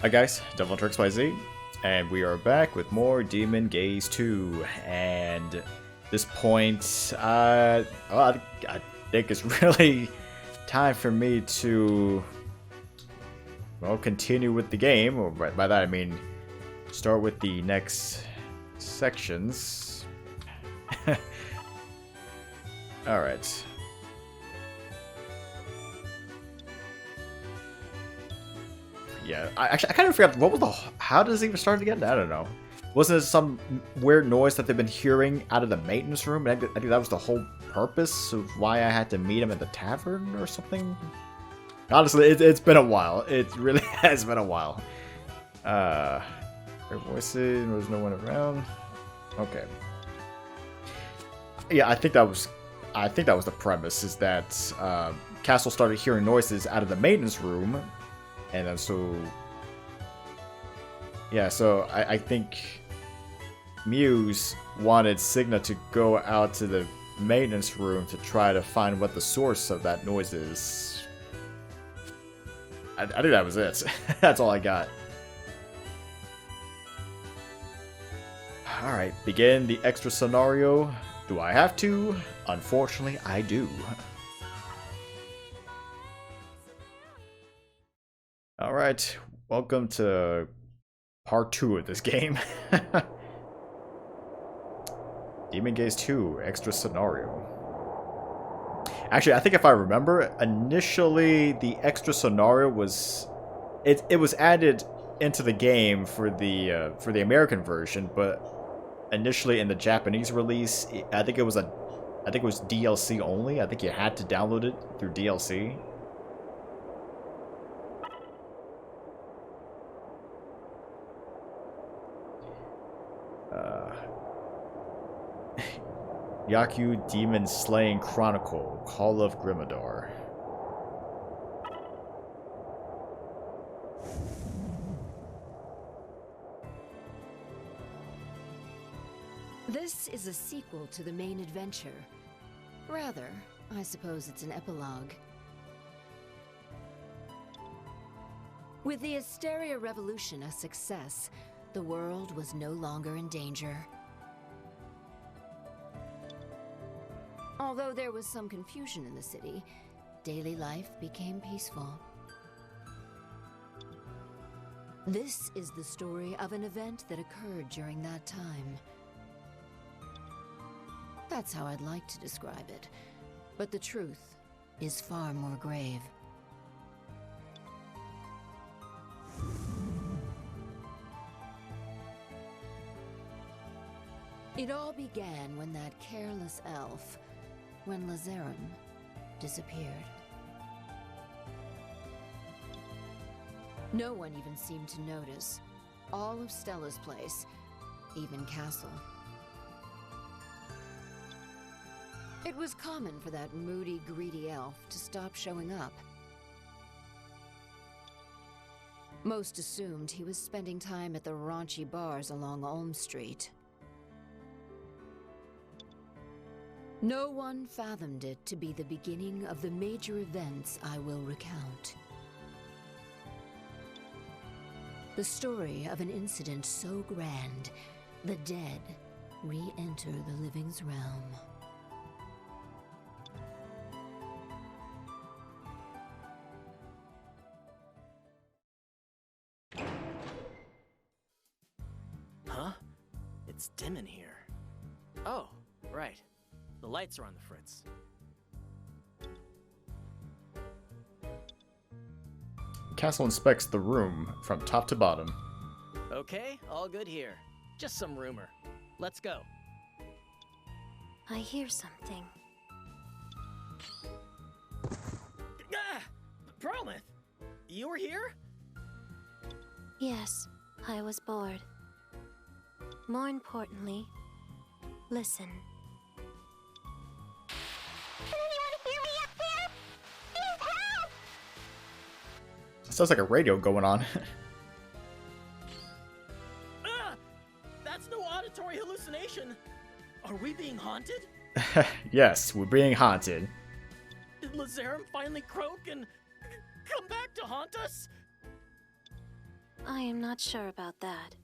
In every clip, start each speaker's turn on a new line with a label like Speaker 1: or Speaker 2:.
Speaker 1: Hi guys, DevilHunterXYZ, and we are back with more Demon Gaze 2, and this point, well, I think it's really time for me to, well, continue with the game, or by that I mean start with the next sections. Alright. Yeah, I kind of forgot what was how does it even start again? I don't know. Wasn't it some weird noise that they've been hearing out of the maintenance room? I think that was the whole purpose of why I had to meet him at the tavern or something. Honestly, it's been a while. It really has been a while. Their voices. There's no one around. Okay. Yeah, I think that was the premise. Is that Castle started hearing noises out of the maintenance room. And then so I think Muse wanted Signa to go out to the maintenance room to try to find what the source of that noise is. I think that was it. That's all I got. Alright, begin the extra scenario. Do I have to? Unfortunately, I do. Alright, welcome to part 2 of this game. Demon Gaze 2, extra scenario. Actually, I think if I remember, initially the extra scenario was... It was added into the game for the American version, but initially in the Japanese release, I think it was DLC only. I think you had to download it through DLC. Yaku Demon Slaying Chronicle, Call of Grimodar.
Speaker 2: This is a sequel to the main adventure. Rather, I suppose it's an epilogue. With the Asteria revolution a success, the world was no longer in danger. Although there was some confusion in the city, daily life became peaceful. This is the story of an event that occurred during that time. That's how I'd like to describe it, but the truth is far more grave. It all began when that careless elf, when Lazarum disappeared. No one even seemed to notice. All of Stella's place, even Castle. It was common for that moody, greedy elf to stop showing up. Most assumed he was spending time at the raunchy bars along Ulm Street. No one fathomed it to be the beginning of the major events I will recount. The story of an incident so grand, the dead re-enter the living's realm.
Speaker 3: Huh? It's dim in here. Oh, right. The lights are on the fritz.
Speaker 1: Castle inspects the room from top to bottom.
Speaker 3: Okay, all good here. Just some rumor. Let's go.
Speaker 4: I hear something.
Speaker 3: Ah! Prometh! You were here?
Speaker 4: Yes, I was bored. More importantly, listen. Can anyone hear me up there? Please help!
Speaker 1: Sounds like a radio going on.
Speaker 3: Ah! That's no auditory hallucination. Are we being haunted?
Speaker 1: Yes, we're being haunted.
Speaker 3: Did Lazarum finally croak and come back to haunt us?
Speaker 5: I am not sure about that.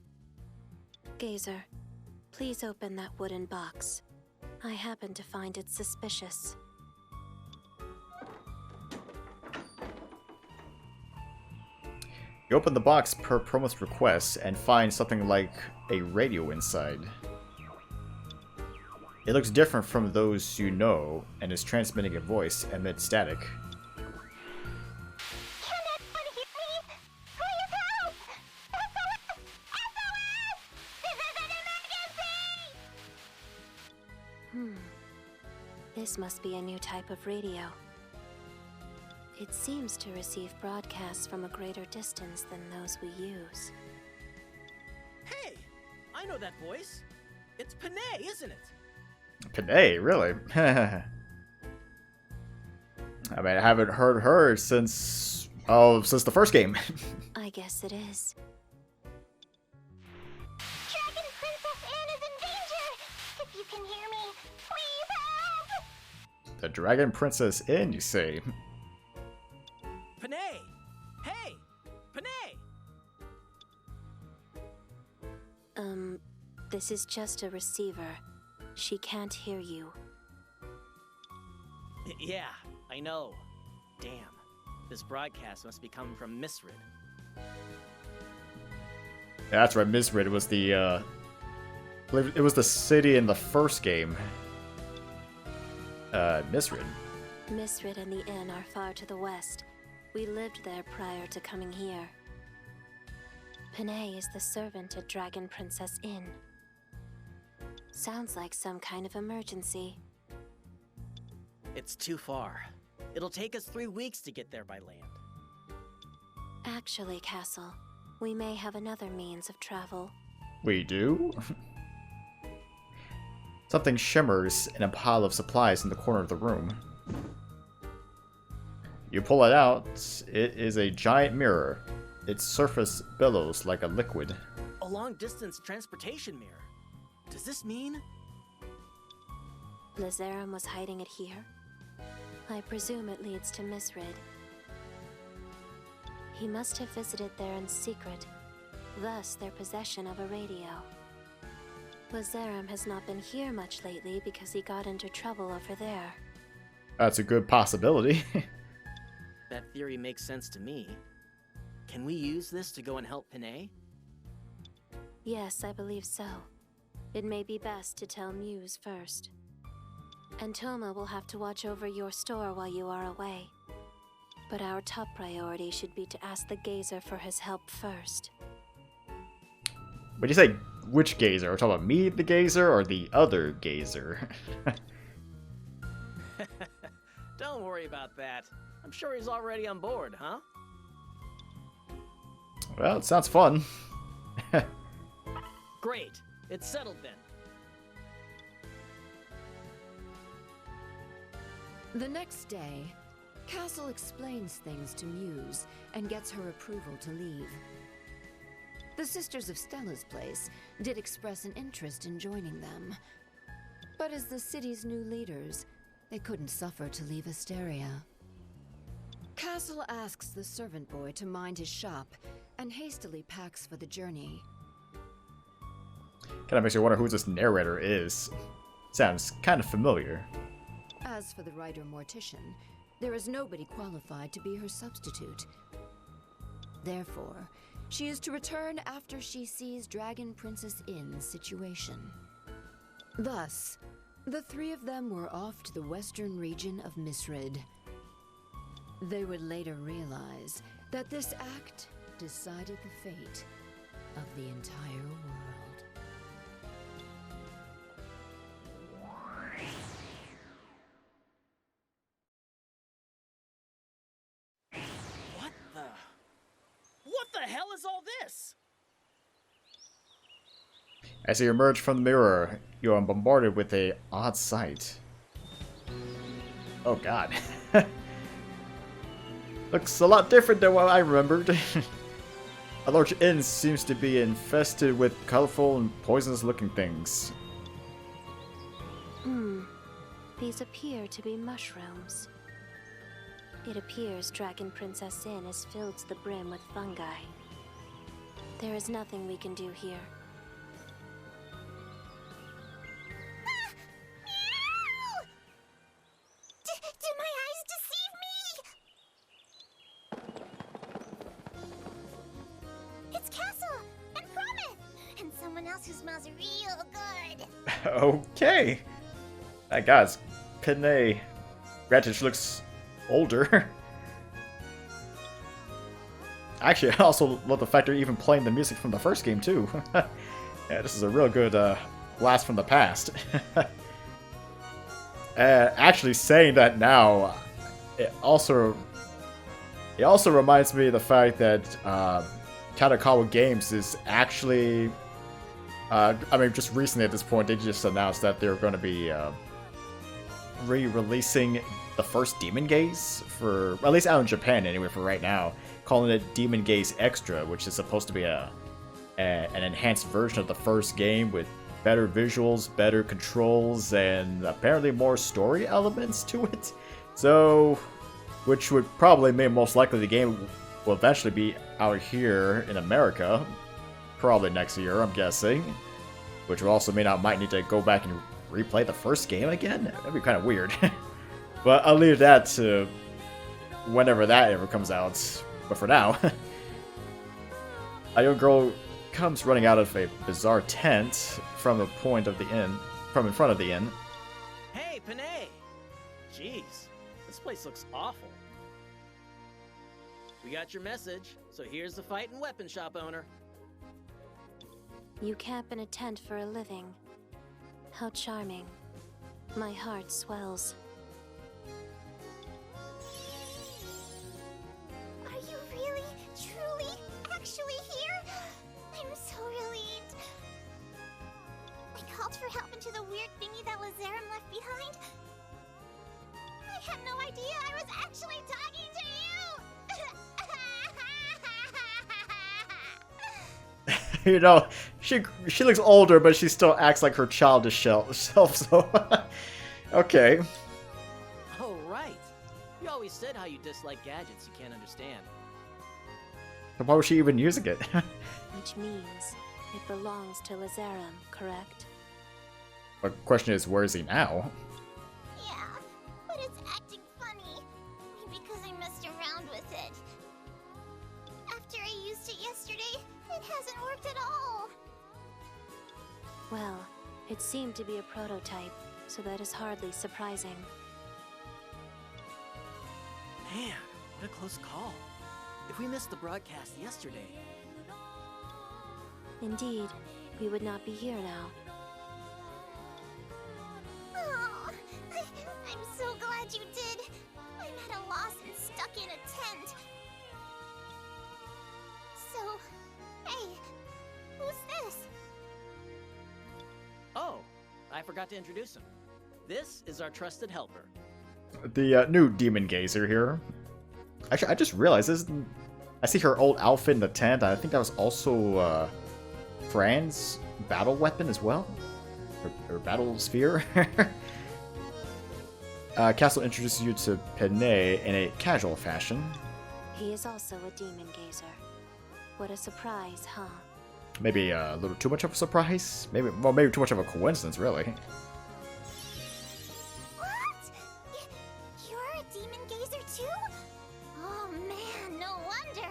Speaker 5: Gazer, please open that wooden box. I happen to find it suspicious.
Speaker 1: You open the box per Promo's request and find something like a radio inside. It looks different from those you know and is transmitting a voice amid static.
Speaker 4: Can anyone hear me? Please help! SOS! SOS! This is an emergency!
Speaker 5: This must be a new type of radio. It seems to receive broadcasts from a greater distance than those we use.
Speaker 3: Hey! I know that voice. It's Panay, isn't it?
Speaker 1: Panay, really? I mean, I haven't heard her since the first game.
Speaker 5: I guess it is.
Speaker 4: Dragon Princess Anne is in danger! If you can hear me, please help!
Speaker 1: The Dragon Princess Inn, you say?
Speaker 3: Panay! Hey! Panay!
Speaker 5: This is just a receiver. She can't hear you.
Speaker 3: Yeah, I know. Damn. This broadcast must be coming from Misrid.
Speaker 1: Yeah, that's right. Misrid was the, I believe it was the city in the first game. Misrid.
Speaker 5: Misrid and the inn are far to the west. We lived there prior to coming here. Panay is the servant at Dragon Princess Inn. Sounds like some kind of emergency.
Speaker 3: It's too far. It'll take us 3 weeks to get there by land.
Speaker 5: Actually, Castle, we may have another means of travel.
Speaker 1: We do? Something shimmers in a pile of supplies in the corner of the room. You pull it out. It is a giant mirror. Its surface billows like a liquid.
Speaker 3: A long-distance transportation mirror. Does this mean?
Speaker 5: Lazarum was hiding it here? I presume it leads to Misrid. He must have visited there in secret, thus their possession of a radio. Lazarum has not been here much lately because he got into trouble over there.
Speaker 1: That's a good possibility.
Speaker 3: That theory makes sense to me. Can we use this to go and help Panay?
Speaker 5: Yes, I believe so. It may be best to tell Muse first. And Toma will have to watch over your store while you are away. But our top priority should be to ask the Gazer for his help first.
Speaker 1: When you say which Gazer? Are we talking about me, the Gazer, or the other Gazer?
Speaker 3: Don't worry about that. I'm sure he's already on board, huh?
Speaker 1: Well, it sounds fun.
Speaker 3: Great. It's settled then.
Speaker 2: The next day, Castle explains things to Muse and gets her approval to leave. The Sisters of Stella's place did express an interest in joining them, but as the city's new leaders, they couldn't suffer to leave Asteria. Castle asks the servant boy to mind his shop and hastily packs for the journey.
Speaker 1: Kind of makes you wonder who this narrator is. Sounds kind of familiar.
Speaker 2: As for the writer Mortician, there is nobody qualified to be her substitute. Therefore, she is to return after she sees Dragon Princess Inn's situation. Thus, the three of them were off to the western region of Misrid. They would later realize that this act decided the fate of the entire world.
Speaker 3: What the hell is all this?
Speaker 1: As you emerge from the mirror, you are bombarded with a odd sight. Oh god. Looks a lot different than what I remembered. A large inn seems to be infested with colorful and poisonous looking things.
Speaker 5: These appear to be mushrooms. It appears Dragon Princess Inn is filled to the brim with fungi. There is nothing we can do here.
Speaker 4: Meow! Did my eyes deceive me? It's Castle and Promise and someone else who smells real good.
Speaker 1: Okay. That guy's Pinay. Granted, she looks older. Actually, I also love the fact they're even playing the music from the first game, too. Yeah, this is a real good blast from the past. Actually, saying that now, it also reminds me of the fact that Kadokawa Games is actually... I mean, just recently at this point, they just announced that they're going to be re-releasing the first Demon Gaze for, at least out in Japan anyway, for right now, calling it Demon Gaze Extra, which is supposed to be an enhanced version of the first game with better visuals, better controls, and apparently more story elements to it. So, which would probably mean most likely the game will eventually be out here in America, probably next year, I'm guessing. Which will also mean I might need to go back and replay the first game again. That'd be kind of weird. But I'll leave that to whenever that ever comes out. But for now, a young girl comes running out of a bizarre tent from the point of the inn, from in front of the inn.
Speaker 3: Hey, Panay! Jeez, this place looks awful. We got your message, so here's the fight and weapon shop owner.
Speaker 5: You camp in a tent for a living. How charming. My heart swells.
Speaker 4: Are you really, truly, actually here? I'm so relieved. I called for help into the weird thingy that Lazarum left behind. I had no idea I was actually talking to you!
Speaker 1: You know, she looks older, but she still acts like her childish self, so... Okay.
Speaker 3: Oh, right. You always said how you dislike gadgets you can't understand.
Speaker 1: Then why was she even using it?
Speaker 5: Which means it belongs to Lazarum, correct?
Speaker 1: The question is, where is he now?
Speaker 4: Yeah, but it's acting funny. Maybe because I messed around with it. After I used it yesterday, it hasn't worked at all.
Speaker 5: Well, it seemed to be a prototype, so that is hardly surprising.
Speaker 3: Man, what a close call. If we missed the broadcast yesterday...
Speaker 5: Indeed, we would not be here now.
Speaker 4: Oh, I'm so glad you did. I'm at a loss and stuck in a tent. So, hey, who's this?
Speaker 3: Oh, I forgot to introduce him. This is our trusted helper.
Speaker 1: The new Demon Gazer here. Actually, I just realized this. I see her old outfit in the tent. I think that was also Fran's battle weapon as well, or battle sphere. Castle introduces you to Panay in a casual fashion.
Speaker 5: He is also a demon gazer. What a surprise, huh?
Speaker 1: Maybe a little too much of a surprise. Maybe too much of a coincidence, really.
Speaker 4: What? You're a demon gazer too? Oh man, no wonder.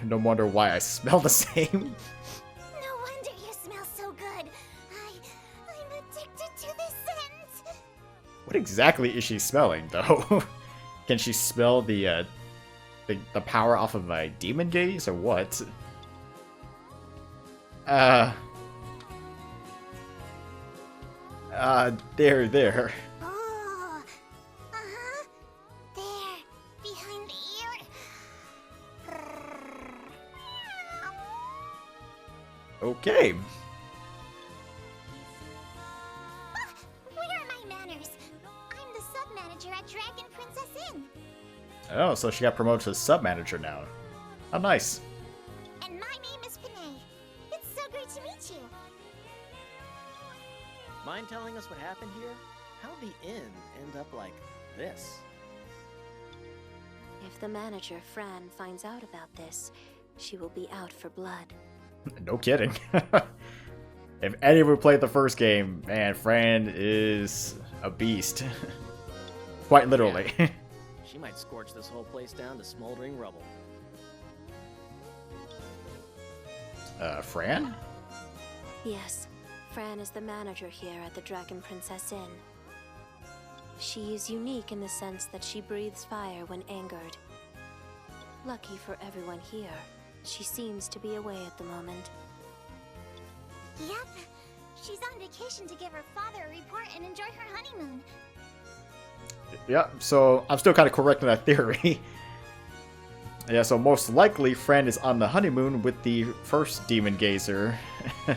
Speaker 1: No wonder why I smell the same.
Speaker 4: No wonder you smell so good. I'm addicted to this scent.
Speaker 1: What exactly is she smelling, though? Can she smell the power off of my demon gaze, or what? There.
Speaker 4: Oh, uh-huh. There, behind the ear.
Speaker 1: Okay.
Speaker 4: Where are my manners? I'm the sub-manager at Dragon Princess Inn.
Speaker 1: Oh, so she got promoted to sub-manager now. How nice.
Speaker 4: And my name is Panay. It's so great to meet you.
Speaker 3: Mind telling us what happened here? How'd the inn end up like this?
Speaker 5: If the manager, Fran, finds out about this, she will be out for blood.
Speaker 1: No kidding. If anyone played the first game, man, Fran is a beast. Quite literally.
Speaker 3: Yeah. She might scorch this whole place down to smoldering rubble.
Speaker 1: Fran?
Speaker 5: Yes, Fran is the manager here at the Dragon Princess Inn. She is unique in the sense that she breathes fire when angered. Lucky for everyone here, she seems to be away at the moment.
Speaker 4: Yep. She's on vacation to give her father a report and enjoy her honeymoon.
Speaker 1: Yeah, so I'm still kind of correcting that theory. Yeah, so most likely Fran is on the honeymoon with the first demon gazer.
Speaker 4: But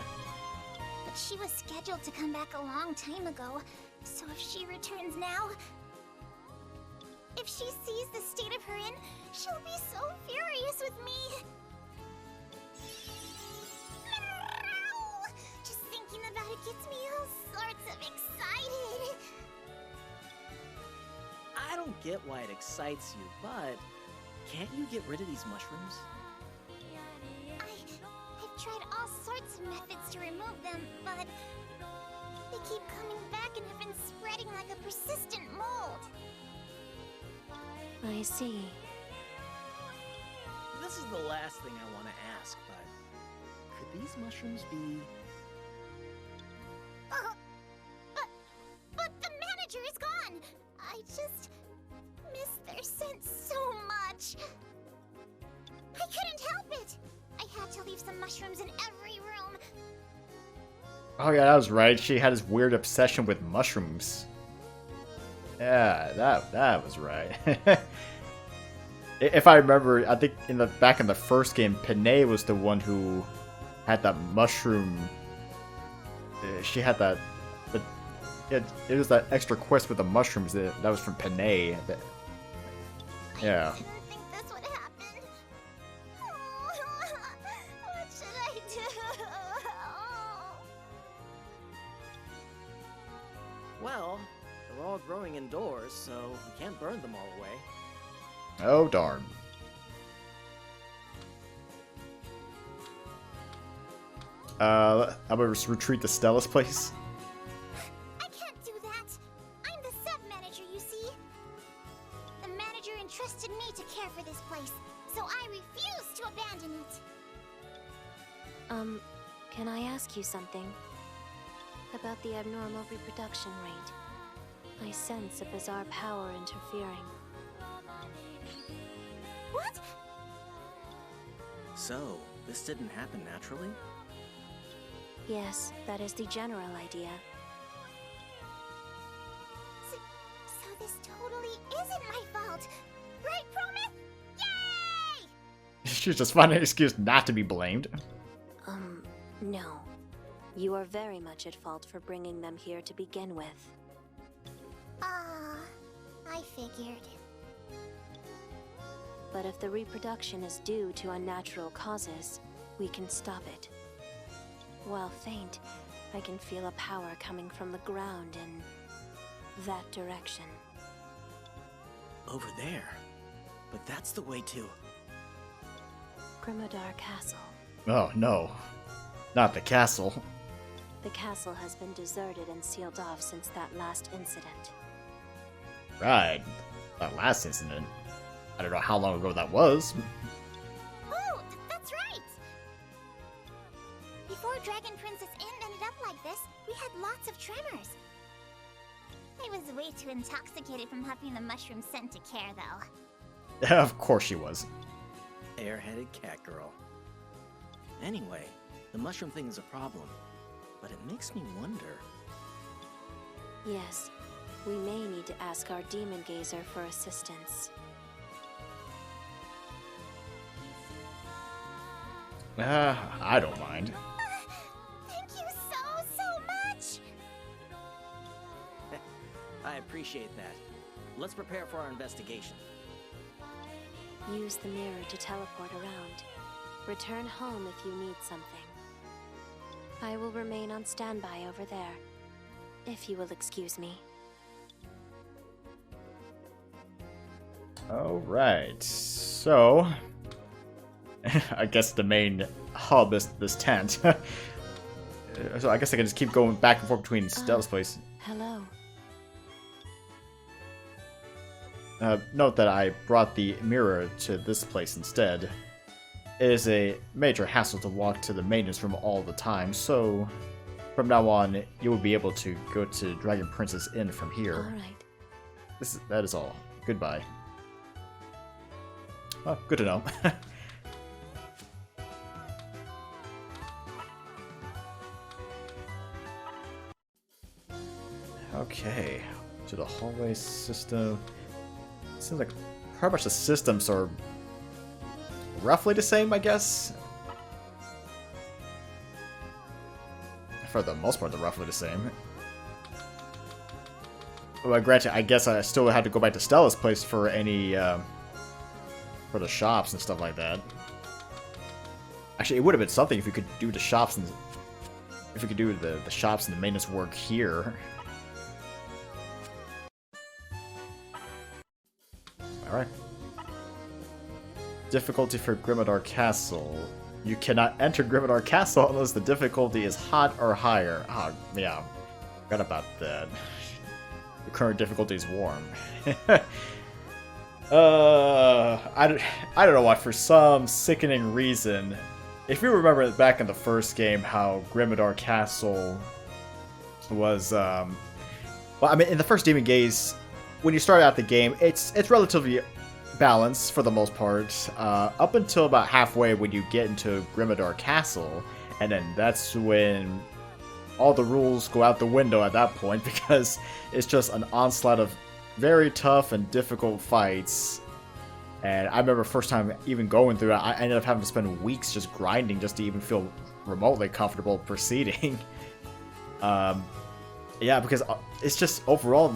Speaker 4: she was scheduled to come back a long time ago, so if she returns now... If she sees the state of her inn, she'll be so furious with me. Just thinking about it gets me all sorts of excited.
Speaker 3: I don't get why it excites you, but can't you get rid of these mushrooms?
Speaker 4: I've tried all sorts of methods to remove them, but they keep coming back and have been spreading like a persistent mold.
Speaker 5: I see.
Speaker 3: This is the last thing I want to ask, but could these mushrooms be...
Speaker 4: But the manager is gone! I just miss their scent so much. I couldn't help it! I had to leave some mushrooms in every room.
Speaker 1: Oh yeah, that was right. She had this weird obsession with mushrooms. Yeah, that was right. If I remember, I think back in the first game, Panay was the one who had that mushroom. She had that. It was that extra quest with the mushrooms that was from Panay. Yeah.
Speaker 4: I didn't think this would happen. What should I do?
Speaker 3: Well, they're all growing indoors, so we can't burn them all away.
Speaker 1: Oh darn. I'm gonna retreat to Stella's place.
Speaker 4: I can't do that. I'm the sub-manager, you see. The manager entrusted me to care for this place, so I refuse to abandon it.
Speaker 5: Can I ask you something? About the abnormal reproduction rate. I sense a bizarre power interfering.
Speaker 4: What?
Speaker 3: So, this didn't happen naturally?
Speaker 5: Yes, that is the general idea.
Speaker 4: So this totally isn't my fault, right, Prometh? Yay!
Speaker 1: She's just finding an excuse not to be blamed.
Speaker 5: No. You are very much at fault for bringing them here to begin with.
Speaker 4: I figured.
Speaker 5: But if the reproduction is due to unnatural causes, we can stop it. While faint, I can feel a power coming from the ground in that direction.
Speaker 3: Over there. But that's the way to...
Speaker 5: Grimodar Castle.
Speaker 1: Oh no. Not the castle.
Speaker 5: The castle has been deserted and sealed off since that last incident.
Speaker 1: Right. That last incident. I don't know how long ago that was.
Speaker 4: Oh, that's right! Before Dragon Princess Inn ended up like this, we had lots of tremors. I was way too intoxicated from huffing the mushroom scent to care, though.
Speaker 1: Of course she was.
Speaker 3: Airheaded cat girl. Anyway, the mushroom thing is a problem, but it makes me wonder.
Speaker 5: Yes, we may need to ask our demon gazer for assistance.
Speaker 1: I don't mind.
Speaker 4: Thank you so much!
Speaker 3: I appreciate that. Let's prepare for our investigation.
Speaker 5: Use the mirror to teleport around. Return home if you need something. I will remain on standby over there, if you will excuse me.
Speaker 1: Alright, so... I guess the main hub is this tent. So I guess I can just keep going back and forth between Stella's place.
Speaker 5: Hello.
Speaker 1: Note that I brought the mirror to this place instead. It is a major hassle to walk to the maintenance room all the time, so from now on, you will be able to go to Dragon Princess Inn from here.
Speaker 5: Alright.
Speaker 1: That is all. Goodbye. Oh, good to know. Okay, to the hallway system. Seems like pretty much the systems are roughly the same, I guess. For the most part, they're roughly the same. Well, granted, I guess I still had to go back to Stella's place for any, for the shops and stuff like that. Actually, it would have been something if you could do the shops and if we could do the shops and the maintenance work here. Alright. Difficulty for Grimodar Castle. You cannot enter Grimodar Castle unless the difficulty is hot or higher. Oh, yeah. Forgot about that. The current difficulty is warm. I don't know why, for some sickening reason, if you remember back in the first game how Grimodar Castle was, well, I mean, in the first Demon Gaze, when you start out the game, it's relatively balanced for the most part, up until about halfway when you get into Grimodar Castle, and then that's when all the rules go out the window at that point, because it's just an onslaught of very tough and difficult fights. And I remember first time even going through it, I ended up having to spend weeks just grinding just to even feel remotely comfortable proceeding. Yeah, because it's just overall,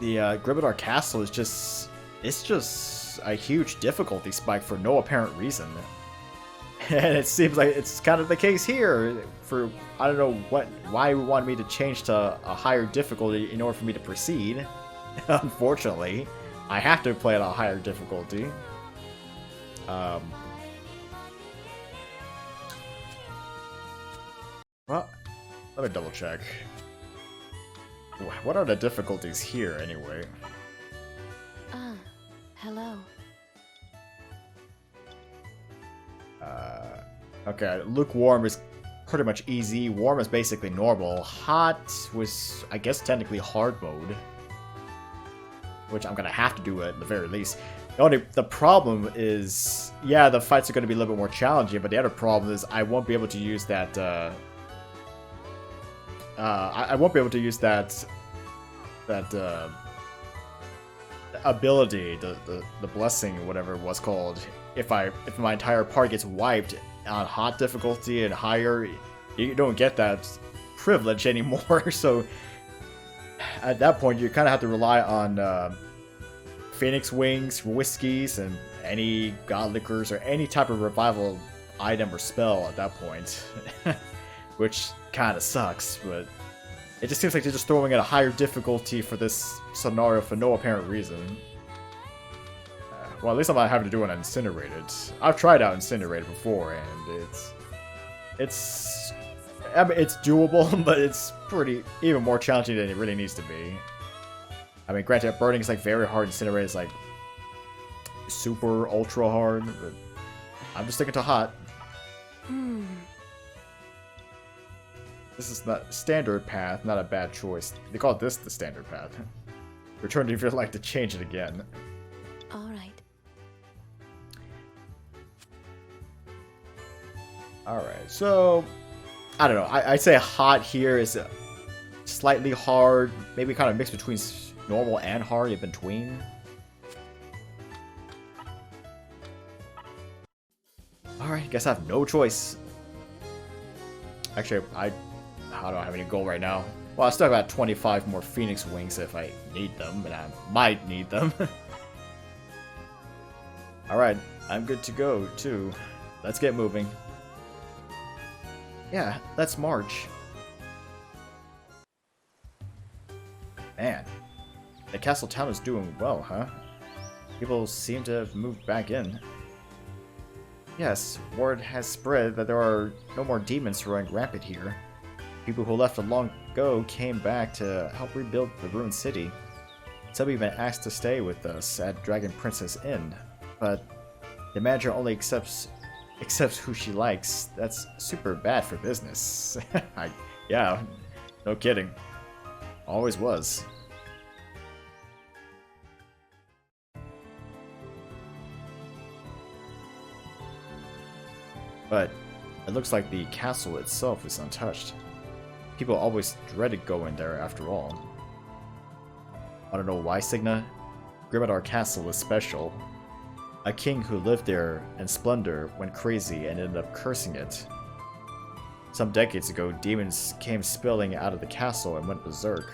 Speaker 1: the Grimodar Castle is just, it's just a huge difficulty spike for no apparent reason. And it seems like it's kind of the case here for, I don't know why we wanted me to change to a higher difficulty in order for me to proceed. Unfortunately, I have to play at a higher difficulty. Well, let me double check. What are the difficulties here, anyway?
Speaker 5: Hello.
Speaker 1: Okay, lukewarm is pretty much easy. Warm is basically normal. Hot was, I guess, technically hard mode, which I'm gonna have to do at the very least. The problem is, yeah, the fights are gonna be a little bit more challenging, but the other problem is I won't be able to use that, I won't be able to use that ability, the blessing, whatever it was called, if my entire party gets wiped on hot difficulty and higher. You don't get that privilege anymore. So at that point, you kind of have to rely on Phoenix Wings, whiskeys, and any god liquors or any type of revival item or spell at that point, which kind of sucks. But it just seems like they're just throwing in a higher difficulty for this scenario for no apparent reason. Well, at least I'm not having to do an Incinerated. I've tried out Incinerated before, and I mean, it's doable, but it's even more challenging than it really needs to be. I mean, granted, burning is like very hard, Incinerated is like super ultra hard, but I'm just sticking to hot. This is not standard path, not a bad choice. They call this the standard path. Return if you'd like to change it again.
Speaker 5: Alright.
Speaker 1: Alright, so I don't know. I'd say hot here is slightly hard, maybe kind of mixed between normal and hard in between. Alright, I guess I have no choice. Actually, I don't have any gold right now. Well, I still have about 25 more Phoenix Wings if I need them, and I might need them. Alright, I'm good to go, too. Let's get moving. Yeah, let's march. Man, the castle town is doing well, huh? People seem to have moved back in. Yes, word has spread that there are no more demons running rampant here. People who left long ago came back to help rebuild the ruined city. Some even asked to stay with us at Dragon Princess Inn, but the manager only accepts who she likes. That's super bad for business. Yeah, no kidding. Always was. But it looks like the castle itself is untouched. People always dreaded going there after all. I don't know why, Signa. Grimodar Castle is special. A king who lived there in splendor went crazy and ended up cursing it. Some decades ago, demons came spilling out of the castle and went berserk.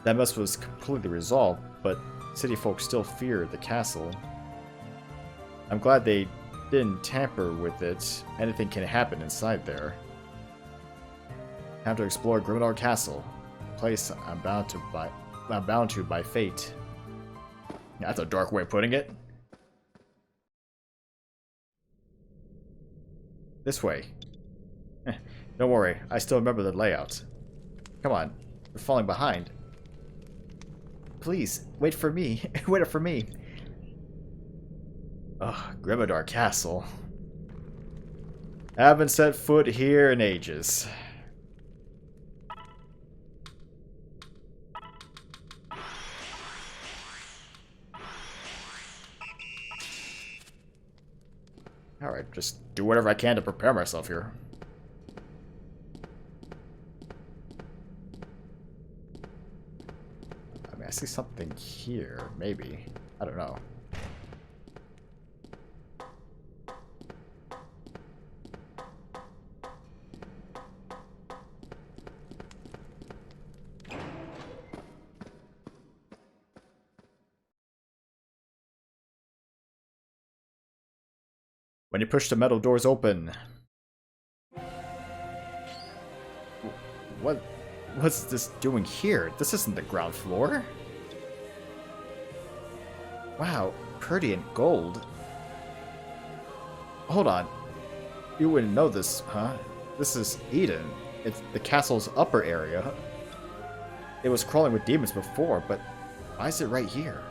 Speaker 1: That mess was completely resolved, but city folk still fear the castle. I'm glad they didn't tamper with it. Anything can happen inside there. Time to explore Grimodar Castle, a place I'm bound to by fate. That's a dark way of putting it. This way. Don't worry, I still remember the layout. Come on, we're falling behind. Please, wait for me. Wait for me. Ugh, Grimodar Castle. I haven't set foot here in ages. Alright, just do whatever I can to prepare myself here. I mean, I see something here, maybe. I don't know. When you push the metal doors open. What's this doing here? This isn't the ground floor. Wow, pretty and gold. Hold on. You wouldn't know this, huh? This is Eden. It's the castle's upper area. It was crawling with demons before, but why is it right here?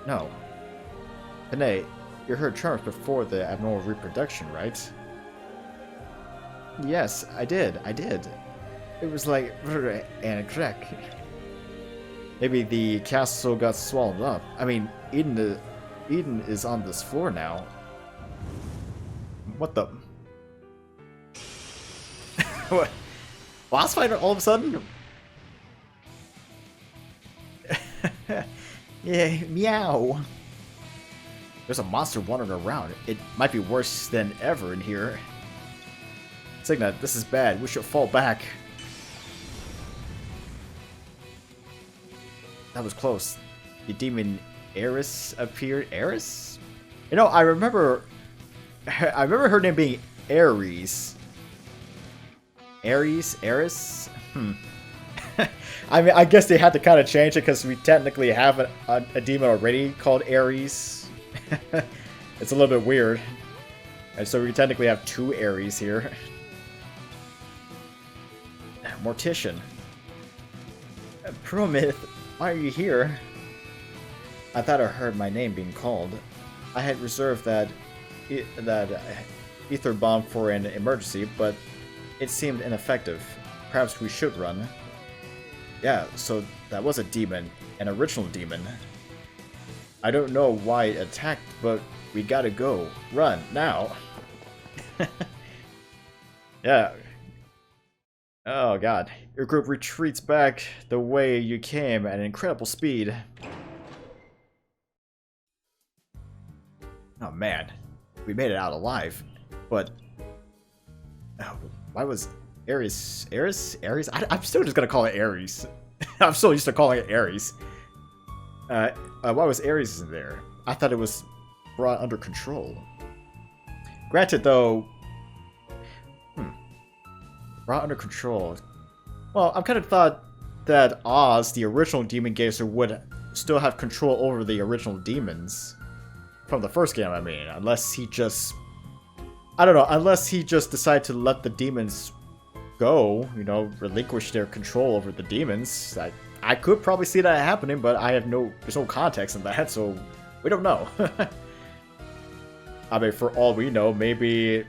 Speaker 1: No. Panay, you heard charms before the abnormal reproduction, right? Yes, I did. It was like and a crack. Maybe the castle got swallowed up. I mean, Eden is on this floor now. What the? What? Boss fight all of a sudden? Yeah, meow. There's a monster wandering around. It might be worse than ever in here. Signa, this is bad. We should fall back. That was close. The demon Eris appeared. Eris? You know, I remember her name being Ares. Eris? I mean, I guess they had to kind of change it because we technically have a demon already called Ares. It's a little bit weird. And so we technically have two Ares here. Mortician. Promith, why are you here? I thought I heard my name being called. I had reserved that ether bomb for an emergency, but it seemed ineffective. Perhaps we should run. Yeah, so that was a demon, an original demon. I don't know why it attacked, but we gotta go. Run, now. Yeah. Oh god. Your group retreats back the way you came at incredible speed. Oh man. We made it out alive. But... oh, why was Ares? I'm still just gonna call it Ares. I'm still used to calling it Ares. Why was Ares in there? I thought it was brought under control. Granted, though... brought under control. Well, I kind of thought that Oz, the original Demon Gazer, would still have control over the original demons. From the first game, I mean. Unless he just I don't know, unless he just decided to let the demons go, you know, relinquish their control over the demons. I could probably see that happening, but there's no context in that, so we don't know. I mean, for all we know, maybe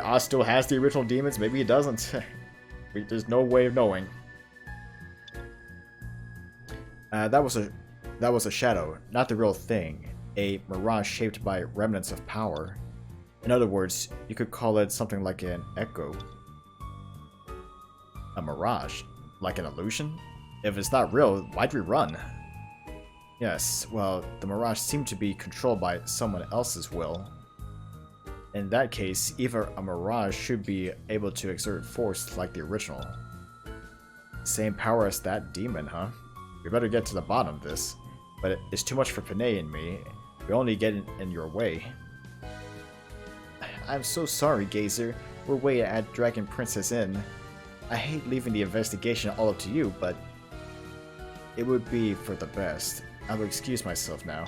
Speaker 1: Oz still has the original demons, maybe he doesn't. There's no way of knowing. That was a shadow, not the real thing. A mirage shaped by remnants of power. In other words, you could call it something like an echo. A mirage? Like an illusion? If it's not real, why'd we run? Yes, well, the mirage seemed to be controlled by someone else's will. In that case, even a mirage should be able to exert force like the original. Same power as that demon, huh? We better get to the bottom of this. But it's too much for Panay and me. We only get in your way. I'm so sorry, Gazer. We're waiting at Dragon Princess Inn. I hate leaving the investigation all up to you, but it would be for the best. I will excuse myself now.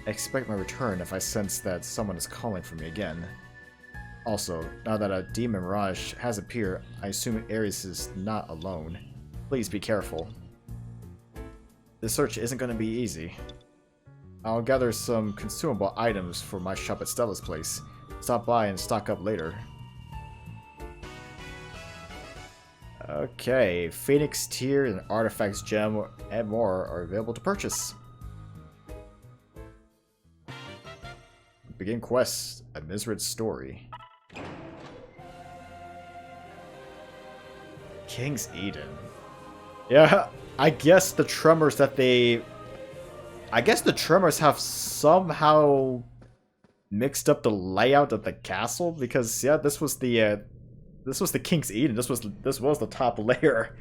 Speaker 1: I expect my return if I sense that someone is calling for me again. Also, now that a demon mirage has appeared, I assume Ares is not alone. Please be careful. This search isn't going to be easy. I'll gather some consumable items for my shop at Stella's place. Stop by and stock up later. Okay, Phoenix Tier and Artifacts Gem and more are available to purchase. Begin quest, a Misrid story. King's Eden. Yeah, I guess the tremors have somehow mixed up the layout of the castle, because yeah, this was the King's Eden. This was the top layer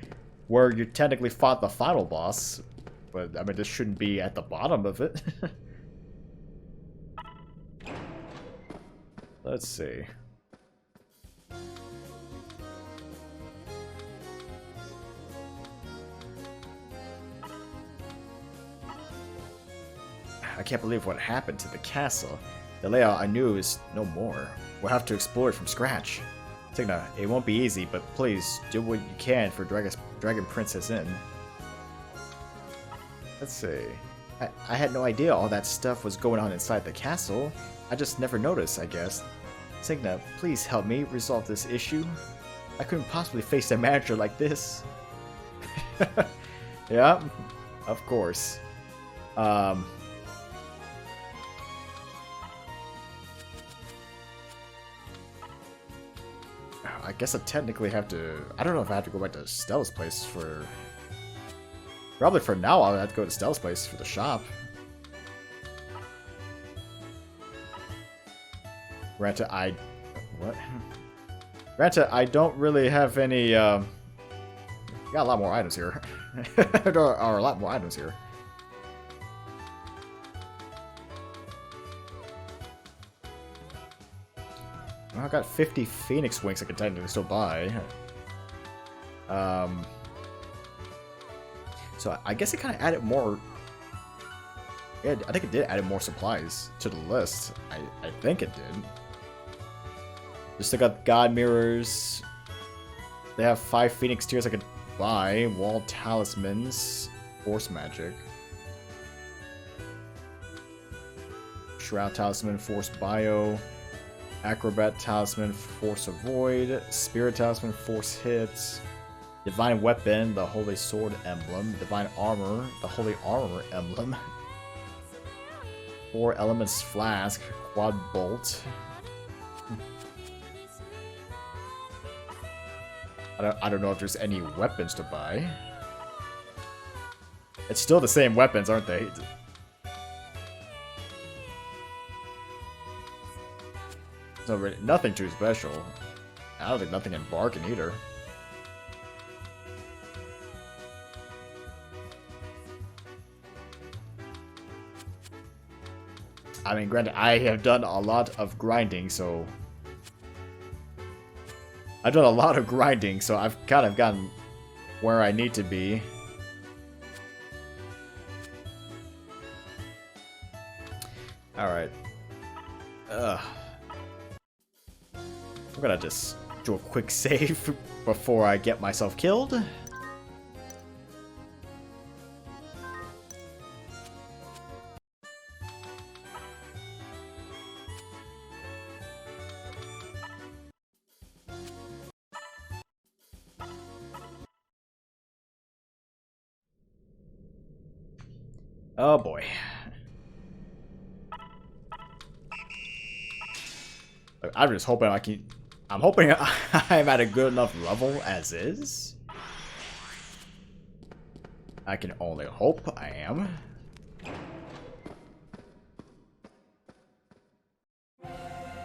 Speaker 1: where you technically fought the final boss, but I mean this shouldn't be at the bottom of it. Let's see. I can't believe what happened to the castle. The layout I knew is no more. We'll have to explore it from scratch. Signa, it won't be easy, but please do what you can for Dragon Princess Inn. Let's see. I had no idea all that stuff was going on inside the castle. I just never noticed, I guess. Signa, please help me resolve this issue. I couldn't possibly face a manager like this. Yeah, of course. I guess I technically have to... I don't know if I have to go back to Stella's place for... Probably for now I'll have to go to Stella's place for the shop. Granted, What? Granted, I don't really have any... Got a lot more items here. There are a lot more items here. Well, I got 50 Phoenix Wings I can technically still buy. So I guess it kind of added more... Yeah, I think it did add more supplies to the list. I think it did. Just still got God Mirrors. They have 5 Phoenix Tears I could buy. Wall Talismans. Force Magic. Shroud Talisman. Force Bio. Acrobat Talisman. Force Avoid. Spirit Talisman. Force Hits. Divine Weapon. The Holy Sword Emblem. Divine Armor. The Holy Armor Emblem. 4 Elements Flask. Quad Bolt. I don't know if there's any weapons to buy. It's still the same weapons, aren't they? So really, nothing too special. I don't think nothing in bargain either. I mean, granted, I have done a lot of grinding, so... I've done a lot of grinding, so I've kind of gotten where I need to be. Alright. I'm gonna just do a quick save before I get myself killed. Oh boy. I'm just hoping I can... I'm hoping I'm at a good enough level as is. I can only hope I am.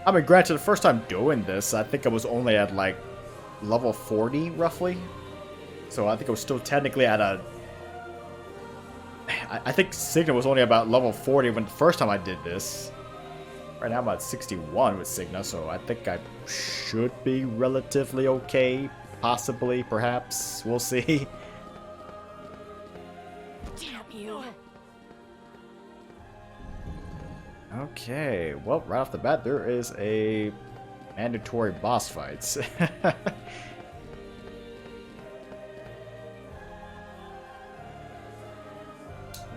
Speaker 1: I mean, granted, the first time doing this, I think I was only at, like, level 40, roughly. So I think I was still technically at a... I think Signa was only about level 40 when the first time I did this. Right now I'm at 61 with Signa, so I think I should be relatively okay. Possibly, perhaps. We'll see.
Speaker 5: Damn you.
Speaker 1: Okay, well, right off the bat, there is a mandatory boss fights.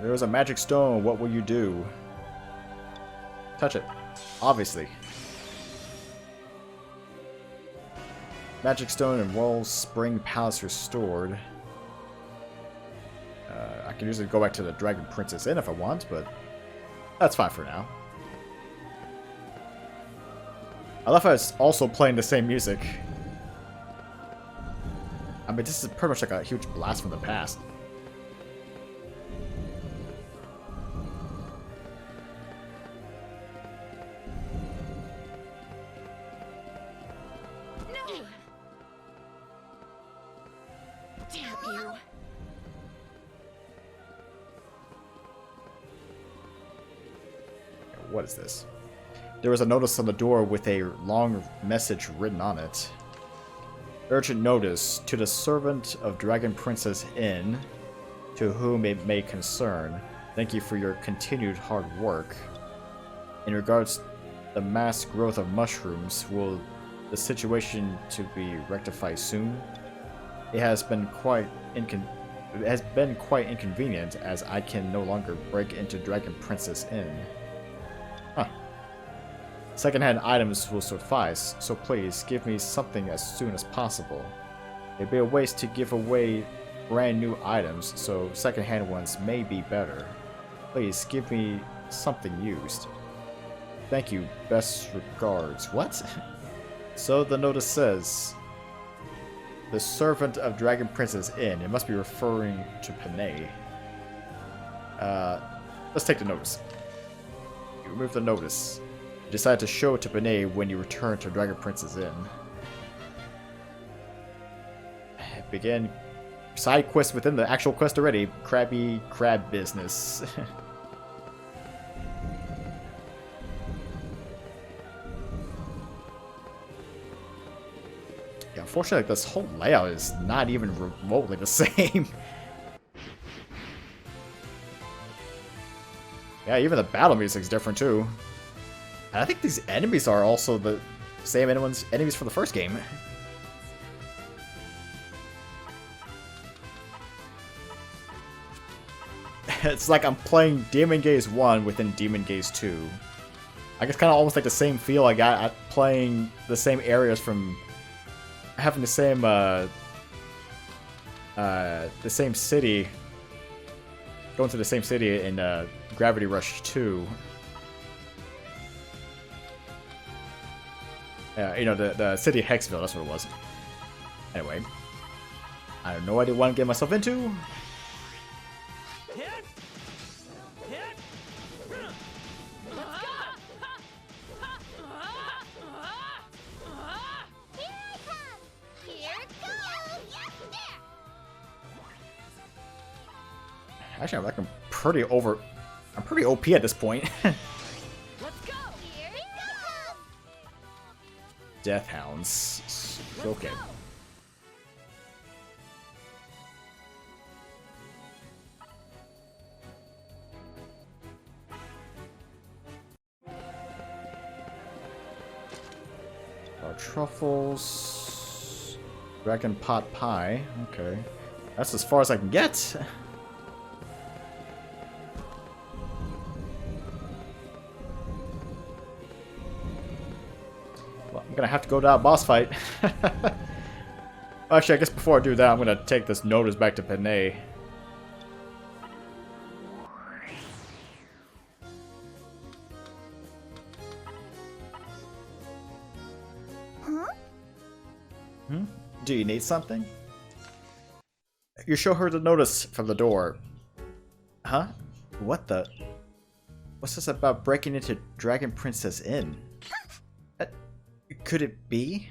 Speaker 1: There's a magic stone. What will you do? Touch it. Obviously. Magic stone and Royal Spring Palace restored. I can usually go back to the Dragon Princess Inn if I want, but that's fine for now. I love how it's also playing the same music. I mean, this is pretty much like a huge blast from the past. What is this? There was a notice on the door with a long message written on it. Urgent notice to the servant of Dragon Princess Inn, to whom it may concern. Thank you for your continued hard work. In regards to the mass growth of mushrooms, will the situation to be rectified soon? It has been quite inconvenient, as I can no longer break into Dragon Princess Inn. Huh. Secondhand items will suffice, so please give me something as soon as possible. It'd be a waste to give away brand new items, so secondhand ones may be better. Please give me something used. Thank you, best regards. What? So the notice says, the servant of Dragon Princess Inn. It must be referring to Panay. Let's take the notice. You remove the notice. You decide to show it to Panay when you return to Dragon Princess Inn. Begin side quests within the actual quest already. Crabby crab business. Yeah, unfortunately, this whole layout is not even remotely the same. Yeah, even the battle music's different too. And I think these enemies are also the same enemies from the first game. It's like I'm playing Demon Gaze 1 within Demon Gaze 2. I guess kind of almost like the same feel I got at playing the same areas from having the same city, going to the same city in Gravity Rush 2. You know, the city of Hexville, that's what it was. Anyway, I have no idea what I'm getting myself into. Actually, I'm like I'm pretty OP at this point.
Speaker 4: Let's go. Here we go.
Speaker 1: Death Hounds. Okay. Truffles. Dragon pot pie. Okay. That's as far as I can get. Well, I'm gonna have to go to that boss fight. Actually, I guess before I do that, I'm gonna take this notice back to Panay. Do you need something? You show her the notice from the door. Huh? What the? What's this about breaking into Dragon Princess Inn? Could it be?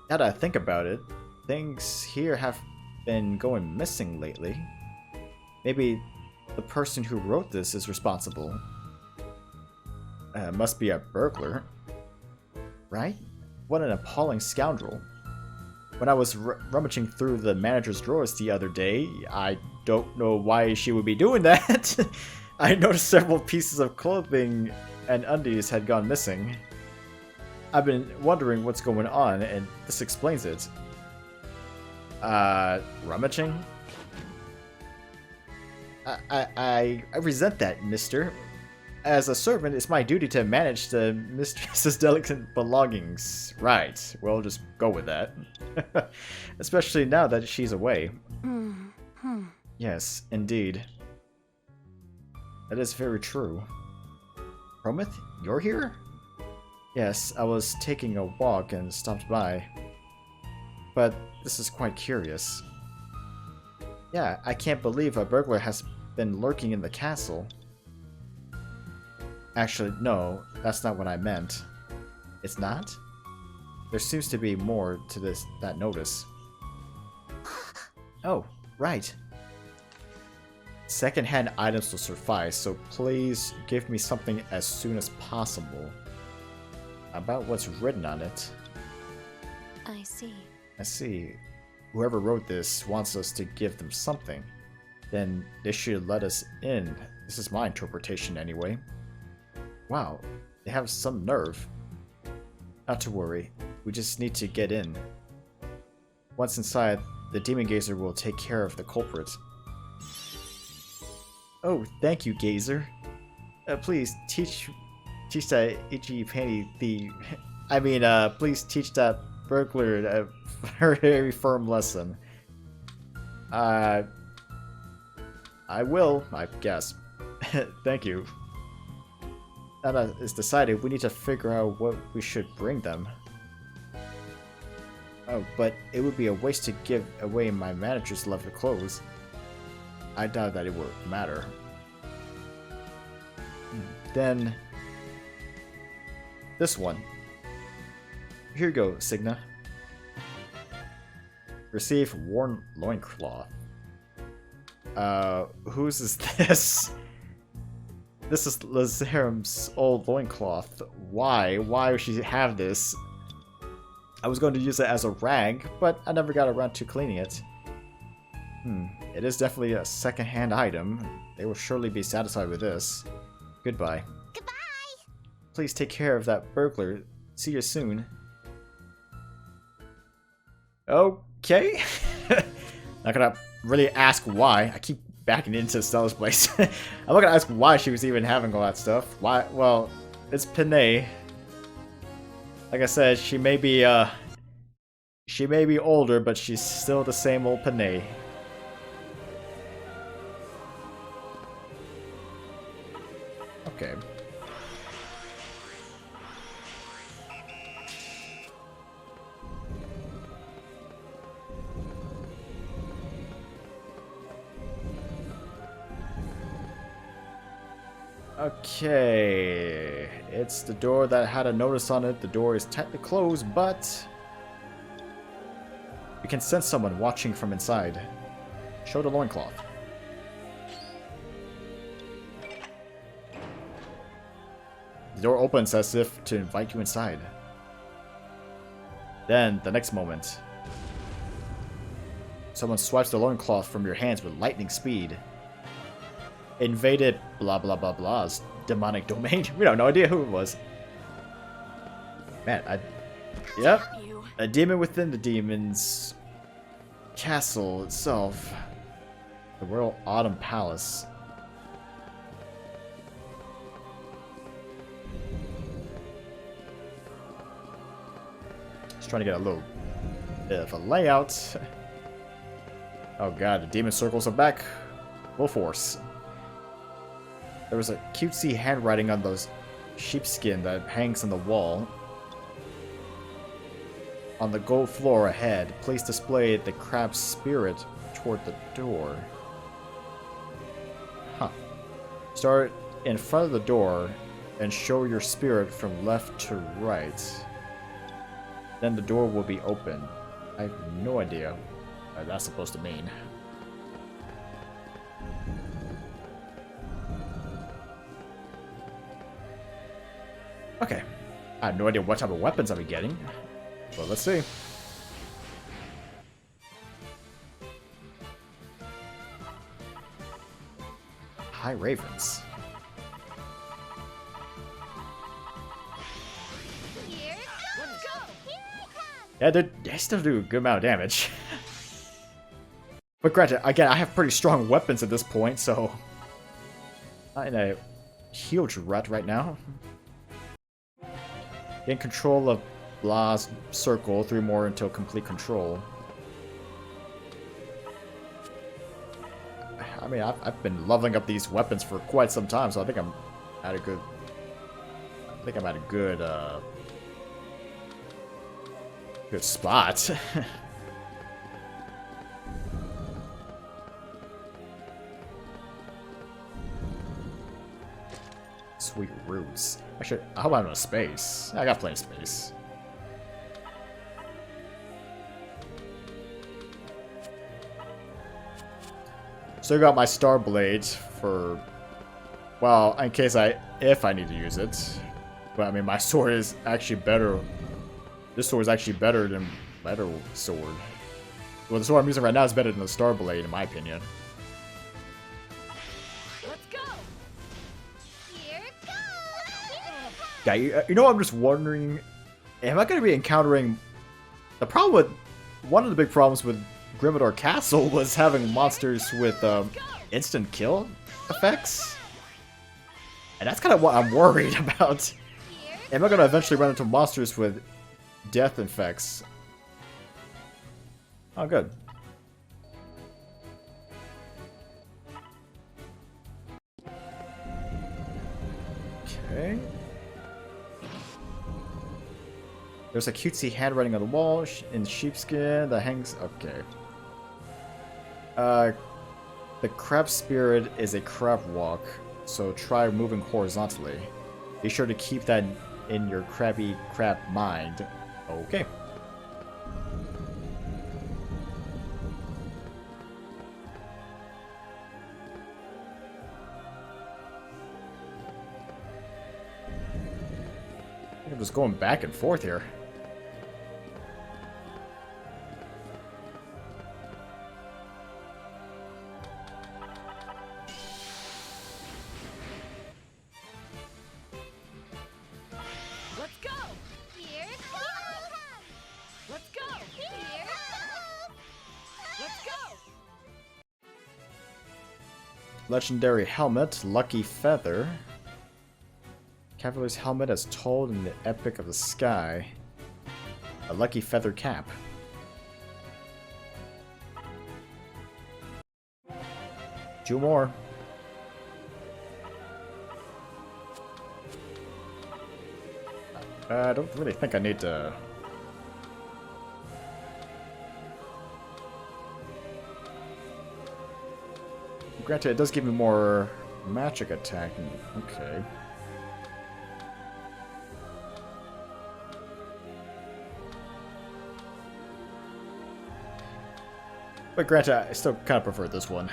Speaker 1: Now that I think about it, things here have been going missing lately. Maybe the person who wrote this is responsible. Must be a burglar. Right? What an appalling scoundrel. When I was rummaging through the manager's drawers the other day, I don't know why she would be doing that. I noticed several pieces of clothing and undies had gone missing. I've been wondering what's going on, and this explains it. Rummaging? I resent that, mister. As a servant, it's my duty to manage the mistress's delicate belongings. Right, we'll just go with that. Especially now that she's away. Yes, indeed. That is very true. Prometh, you're here? Yes, I was taking a walk and stopped by. But this is quite curious. Yeah, I can't believe a burglar has been lurking in the castle. Actually, no, that's not what I meant. It's not? There seems to be more to that notice. Oh, right. Second-hand items will suffice, so please give me something as soon as possible. About what's written on it.
Speaker 5: I see.
Speaker 1: I see. Whoever wrote this wants us to give them something. Then they should let us in. This is my interpretation anyway. Wow, they have some nerve. Not to worry, we just need to get in. Once inside, the Demon Gazer will take care of the culprit. Oh, thank you, Gazer. Please teach that itchy panty thief. I mean, please teach that burglar a very firm lesson. I will, I guess. Thank you. Now that it's decided, we need to figure out what we should bring them. Oh, but it would be a waste to give away my manager's lovely clothes. I doubt that it would matter. Then... this one. Here you go, Signa. Receive worn loincloth. Whose is this? This is Lazarum's old loincloth. Why? Why would she have this? I was going to use it as a rag, but I never got around to cleaning it. It is definitely a second-hand item. They will surely be satisfied with this. Goodbye.
Speaker 4: Goodbye!
Speaker 1: Please take care of that burglar. See you soon. Okay. Not gonna really ask why. I keep backing into Stella's place. I'm not gonna ask why she was even having all that stuff. Why? Well, it's Panay. Like I said, she may be older, but she's still the same old Panay. Okay. Okay, it's the door that had a notice on it. The door is tightly closed, but we can sense someone watching from inside. Show the loincloth. The door opens as if to invite you inside. Then, the next moment, someone swipes the loincloth from your hands with lightning speed. Invaded blah blah blah blah's demonic domain. We have no idea who it was. Man, yep.
Speaker 5: You.
Speaker 1: A demon within the demon's castle itself. The Royal Autumn Palace. Just trying to get a little bit of a layout. Oh god, the demon circles are back. Full force. There was a cutesy handwriting on those sheepskin that hangs on the wall. On the gold floor ahead, please display the crab spirit toward the door. Huh. Start in front of the door and show your spirit from left to right. Then the door will be open. I have no idea what that's supposed to mean. Okay. I have no idea what type of weapons I'll be getting. But let's see. High Ravens.
Speaker 4: Here let's go! Here I come!
Speaker 1: Yeah, they still do a good amount of damage. But granted, again, I have pretty strong weapons at this point, so... Not in a huge rut right now. Gain control of Blah's circle, 3 more until complete control. I mean, I've been leveling up these weapons for quite some time, so I think I'm at a good... good spot. Sweet roots. Actually, how about in space? I got plenty of space. Still got my Star Blade for, well, in case if I need to use it. But I mean, my sword is actually better. This sword is actually better than better sword. Well, the sword I'm using right now is better than the Star Blade, in my opinion.
Speaker 4: Let's go! Here it goes!
Speaker 1: Yeah, you know, I'm just wondering, am I going to be encountering the problem with one of the big problems with Grimodar Castle was having monsters with instant kill effects, and that's kind of what I'm worried about. Am I going to eventually run into monsters with death effects? Oh, good. Okay. There's a cutesy handwriting on the wall in sheepskin that hangs... Okay. The crab spirit is a crab walk, so try moving horizontally. Be sure to keep that in your crabby crab mind. Okay. I'm just going back and forth here.
Speaker 4: Let's go! Here it goes! Let's go! Here it goes! Let's go!
Speaker 1: Legendary helmet, Lucky Feather. Cavalier's helmet as told in the Epic of the Sky. A Lucky Feather cap. Two more. I don't really think I need to... Granted, it does give me more magic attack. Okay. But granted, I still kind of prefer this one.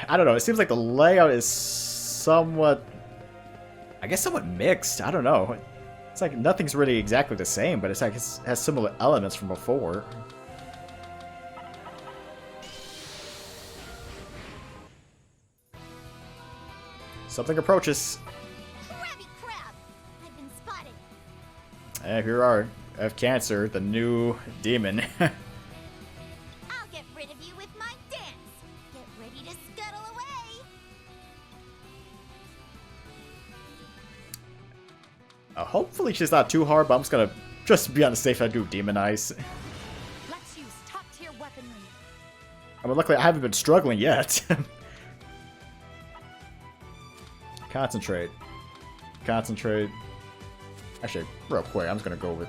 Speaker 1: I don't know. It seems like the layout is somewhat, I guess, somewhat mixed. I don't know. It's like nothing's really exactly the same, but it's like it has similar elements from before. Something approaches.
Speaker 4: Crabby crab! I've been spotted.
Speaker 1: And here are F Cancer, the new demon.
Speaker 4: I'll get rid of you with my dance. Get ready to scuttle away.
Speaker 1: Hopefully she's not too hard, but I'm just gonna be on the safe side, do demonize.
Speaker 4: Let's use top-tier weaponry.
Speaker 1: I mean, luckily I haven't been struggling yet. Concentrate. Concentrate. Actually, real quick, I'm just gonna go with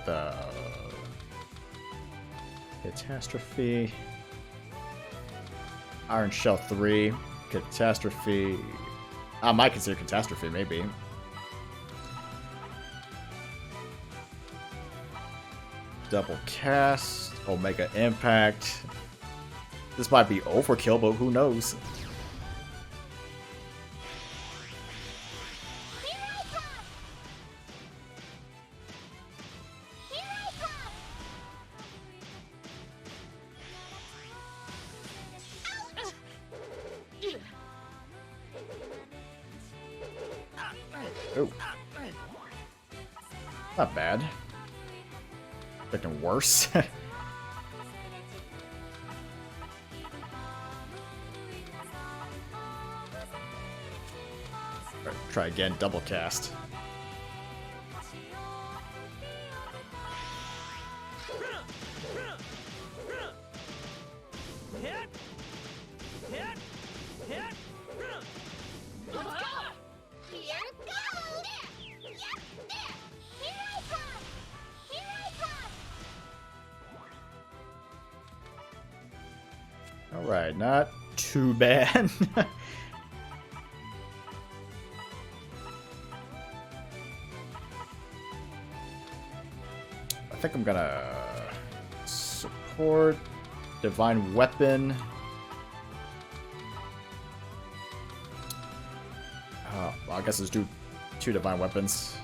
Speaker 1: Catastrophe. Iron Shell 3. Catastrophe. I might consider Catastrophe, maybe. Double Cast. Omega Impact. This might be overkill, but who knows? Oh. Not bad. Expecting worse. Try again, double cast. Alright, not too bad. I think I'm gonna support Divine Weapon. Well, I guess let's do 2 Divine Weapons.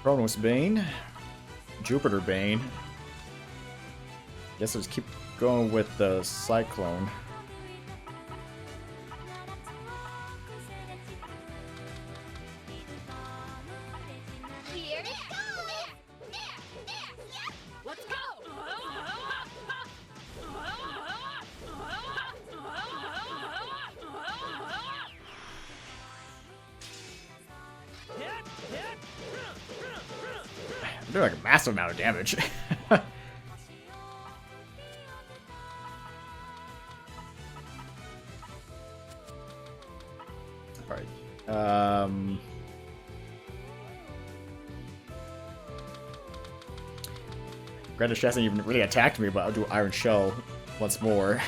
Speaker 1: Kronos Bane. Jupiter Bane. Guess let's keep going with the Cyclone. They're like a massive amount of damage. Alright. Granted, she hasn't even really attacked me, but I'll do Iron Shell once more.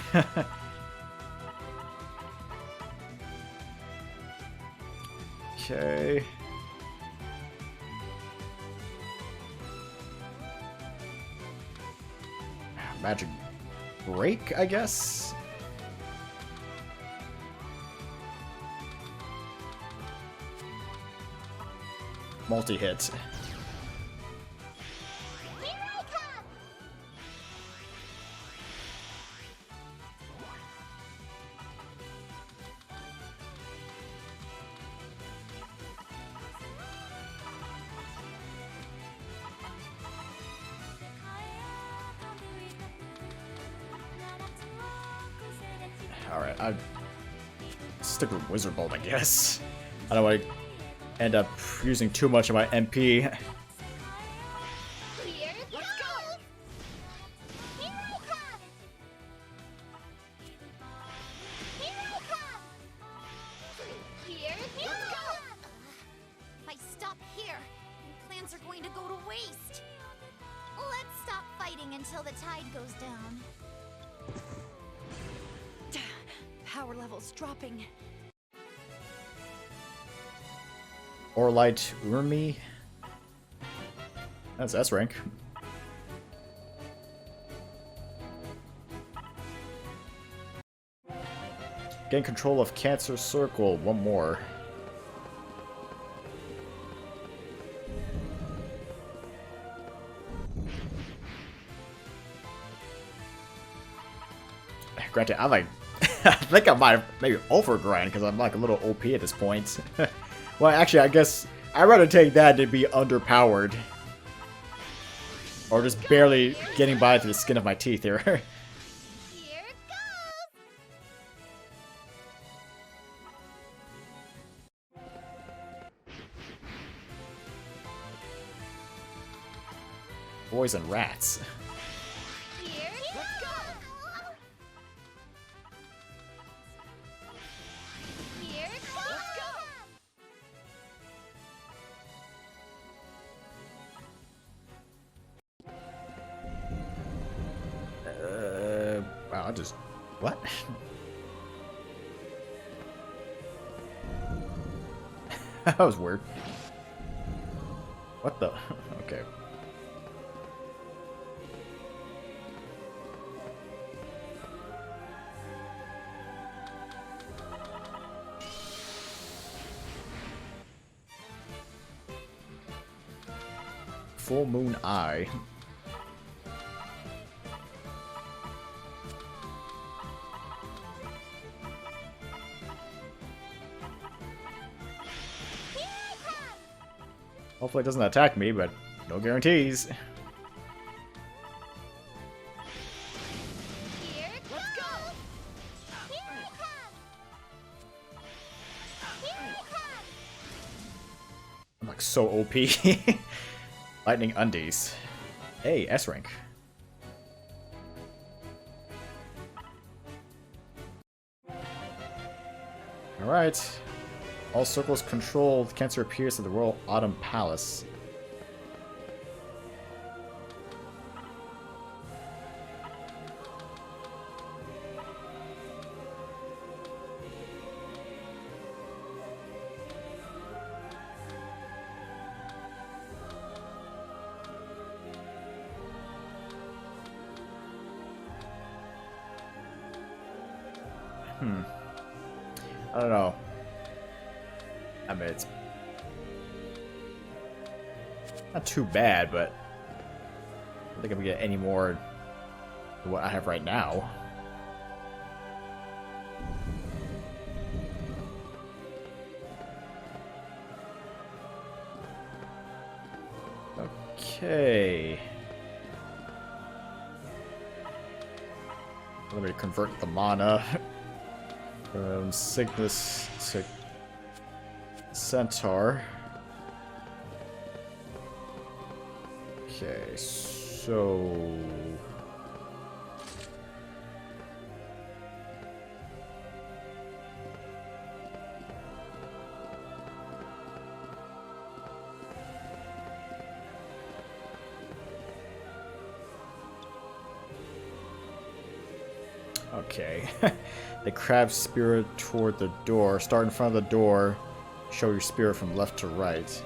Speaker 1: Okay. Magic Break, I guess? Multi-hit. Alright, I'd stick with Wizard Bolt, I guess. I don't want to end up using too much of my MP.
Speaker 4: Here, let's go! Here I come! Here I come! Here, let's go! If I stop here, my plans are going to go to waste. Let's stop fighting until the tide goes down. Power levels dropping.
Speaker 1: Orlight Urmi. That's S rank. Gain control of Cancer Circle. One more. Granted, I'm like, I think I might have maybe overgrind because I'm like a little OP at this point. Well, actually, I guess I'd rather take that than be underpowered. Or just barely getting by through the skin of my teeth here.
Speaker 4: Here it goes!
Speaker 1: Boys and rats.
Speaker 4: Here it goes! Here it goes! Let's go!
Speaker 1: Wow, I just... What? That was weird. What the? Okay. Full Moon Eye. Hopefully it doesn't attack me, but no guarantees.
Speaker 4: Here it goes! Here it comes! Here it comes!
Speaker 1: I'm like so OP. Lightning Undies. Hey, S rank. Alright. All circles controlled. Cancer appears at the Royal Autumn Palace. I don't know. I mean, it's not too bad, but I don't think I'm gonna get any more than what I have right now. Okay. Let me convert the mana from Signa's to Centaur. Okay, so... Okay. The crab spirit toward the door. Start in front of the door. Show your spirit from left to right.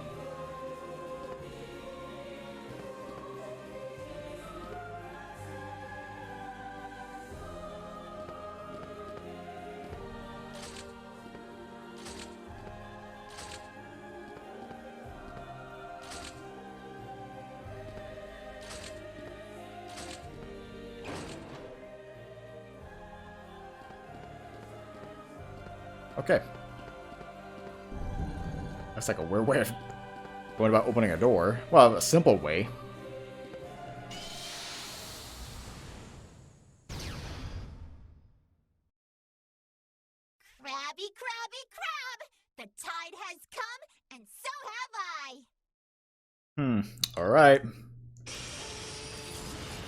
Speaker 1: Okay. That's like a weird way of going about opening a door. Well, a simple way.
Speaker 4: Crabby, crabby, crab! The tide has come, and so have I!
Speaker 1: Alright.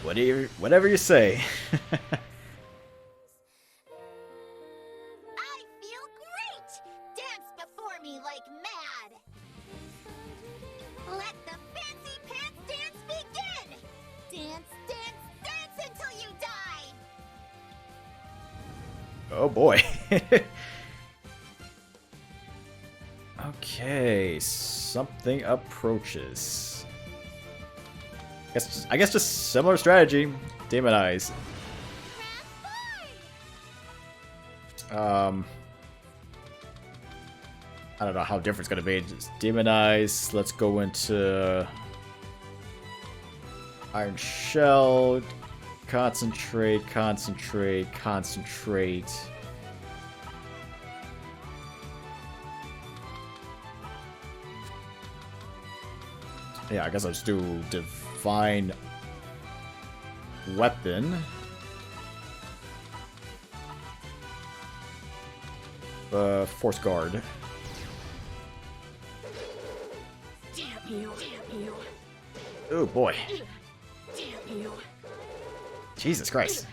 Speaker 1: Whatever you say.
Speaker 4: I feel great! Dance before me like mad! Let the fancy pants dance begin! Dance, dance, dance until you die!
Speaker 1: Oh boy. Okay, something approaches. I guess just similar strategy. Demonize. I don't know how different it's gonna be. Just demonize. Let's go into Iron Shell. Concentrate, concentrate, concentrate. Yeah, I guess I'll just do Divine Weapon. Force Guard.
Speaker 6: Damn you.
Speaker 1: Oh boy.
Speaker 6: Damn you.
Speaker 1: Jesus Christ.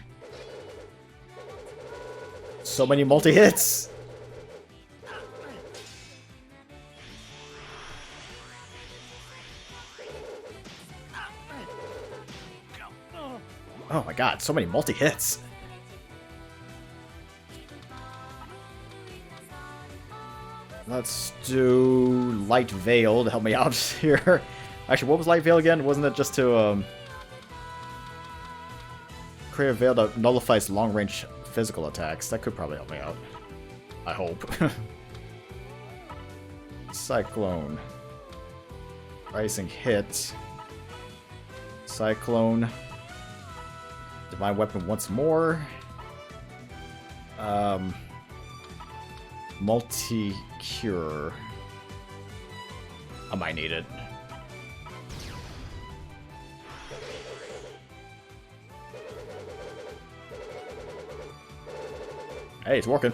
Speaker 1: So many multi-hits. Oh my god, so many multi-hits. Let's do Light Veil to help me out here. Actually, what was Light Veil again? Wasn't it just to create a veil that nullifies long-range physical attacks? That could probably help me out. I hope. Cyclone. Rising hit. Cyclone. Divine Weapon once more. Multi-cure. I might need it. Hey, it's working.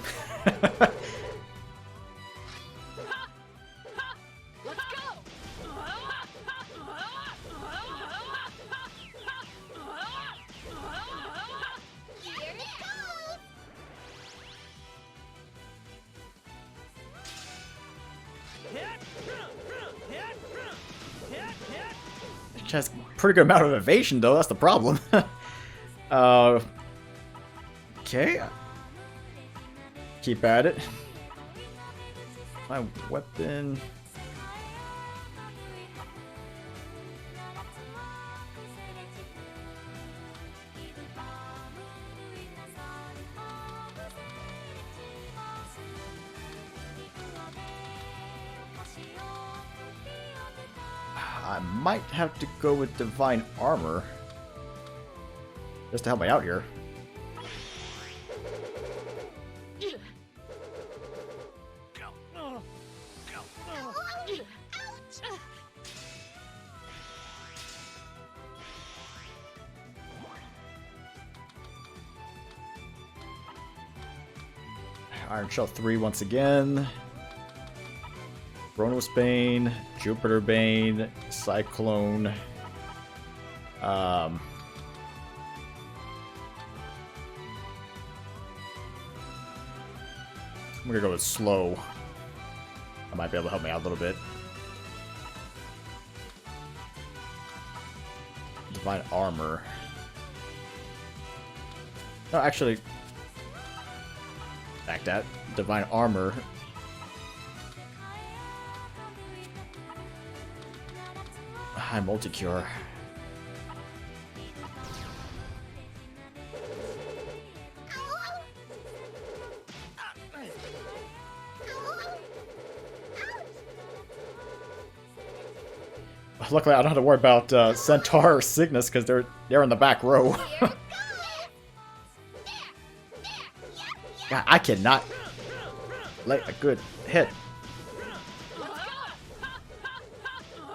Speaker 1: Has pretty good amount of evasion though, that's the problem. Okay. Keep at it. My weapon. I might have to go with Divine Armor. Just to help me out here. Iron Shell 3 once again. Chronos Bane, Jupiter Bane, Cyclone. I'm gonna go with Slow. I might be able to help me out a little bit. Divine Armor. No, actually, back that. Divine Armor. High multi-cure. Luckily, I don't have to worry about Centaur or Cygnus because they're in the back row. God, I cannot lay a good hit.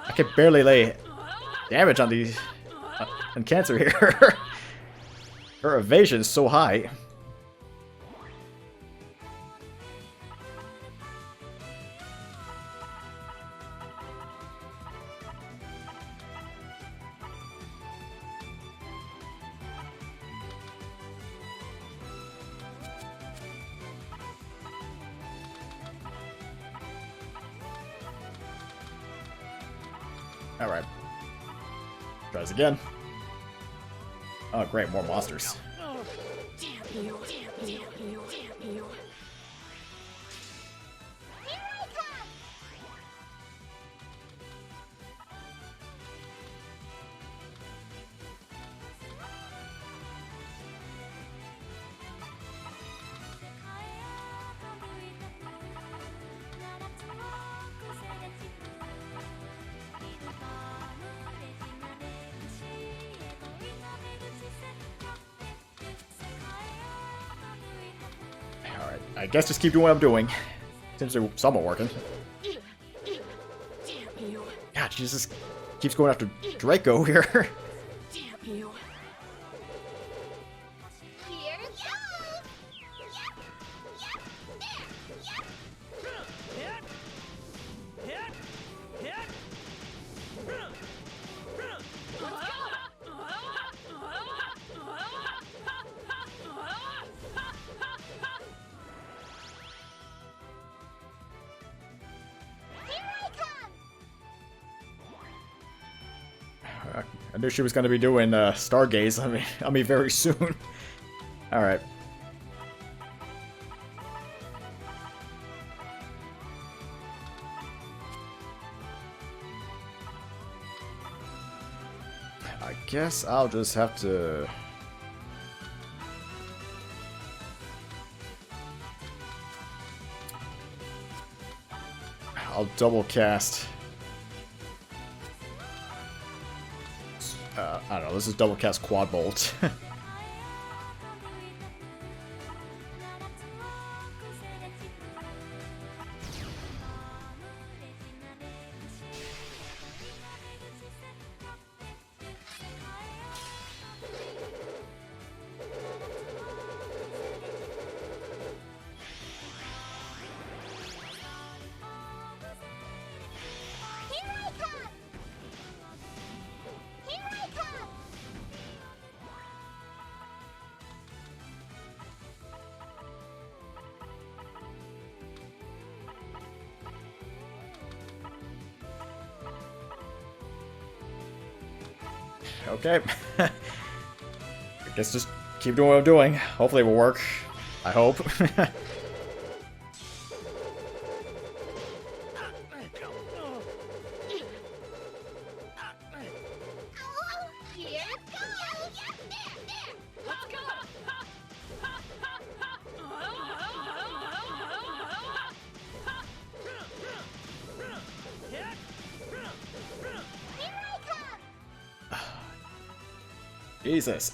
Speaker 1: I can barely lay damage on these on Cancer here. Her evasion is so high. Alright. Tries again. Oh great, more monsters.
Speaker 6: Damn you.
Speaker 4: Here I come!
Speaker 1: I guess just keep doing what I'm doing. Seems to be somewhat working.
Speaker 6: Damn you.
Speaker 1: God, she just keeps going after Draco here.
Speaker 6: Damn you.
Speaker 4: Here goes! Yep! Yep! There! Yep! Here I come!
Speaker 1: I knew she was going to be doing Stargaze. I mean, very soon. All right. I guess I'll just have to. I'll double cast. I don't know. This is double cast Quad Bolt.
Speaker 4: Here I come! Here I come!
Speaker 1: Okay. I guess just keep doing what I'm doing. Hopefully it will work. I hope.
Speaker 4: Oh, here goes! Yep! There!
Speaker 6: Let's go.
Speaker 4: Here I come!
Speaker 1: Jesus.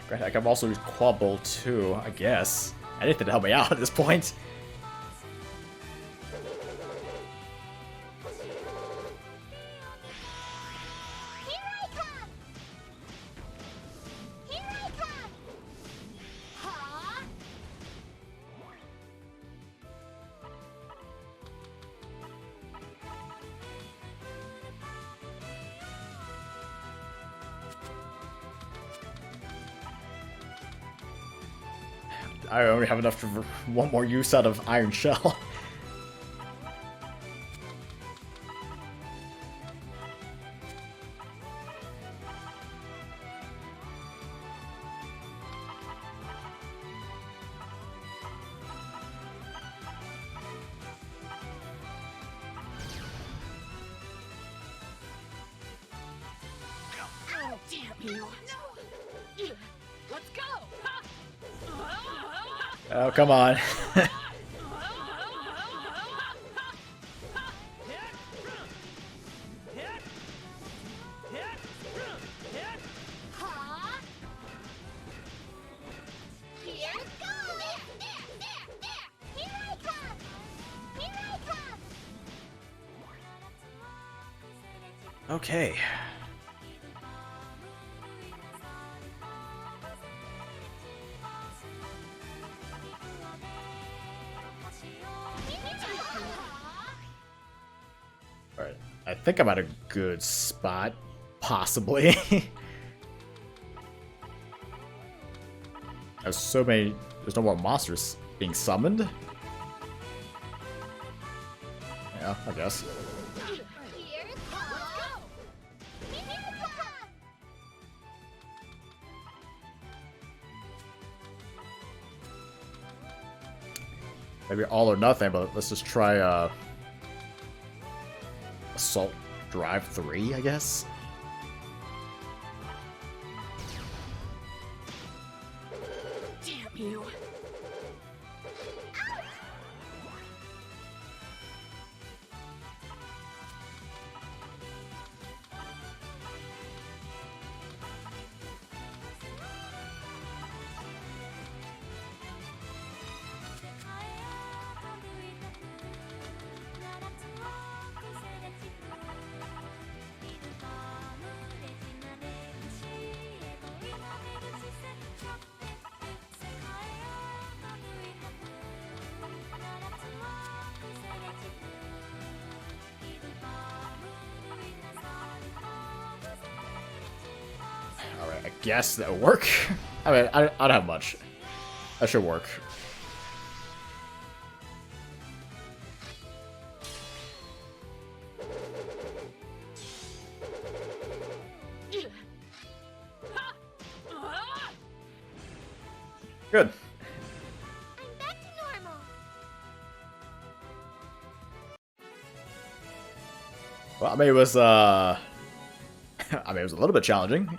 Speaker 1: Granted, I can also use Quad Bolt too, I guess. Anything to help me out at this point.
Speaker 4: Here I come! Here I come! Huh?
Speaker 1: I only have enough for one more use out of Iron Shell.
Speaker 6: Damn you. Let's go.
Speaker 1: Oh, come on.
Speaker 4: Huh? Here goes! There! Here I come! Here I come!
Speaker 1: Okay. Alright. I think I'm at a good spot. Possibly. There's so many. There's no more monsters being summoned. Yeah, I guess.
Speaker 4: Here goes! Here come!
Speaker 1: Maybe all or nothing, but let's just try Assault Drive 3, I guess.
Speaker 6: Damn you.
Speaker 1: Alright, I guess that'll work. I mean, I don't have much. That should work. Good.
Speaker 4: I'm back to normal.
Speaker 1: Well, I mean, it was, I mean, it was a little bit challenging.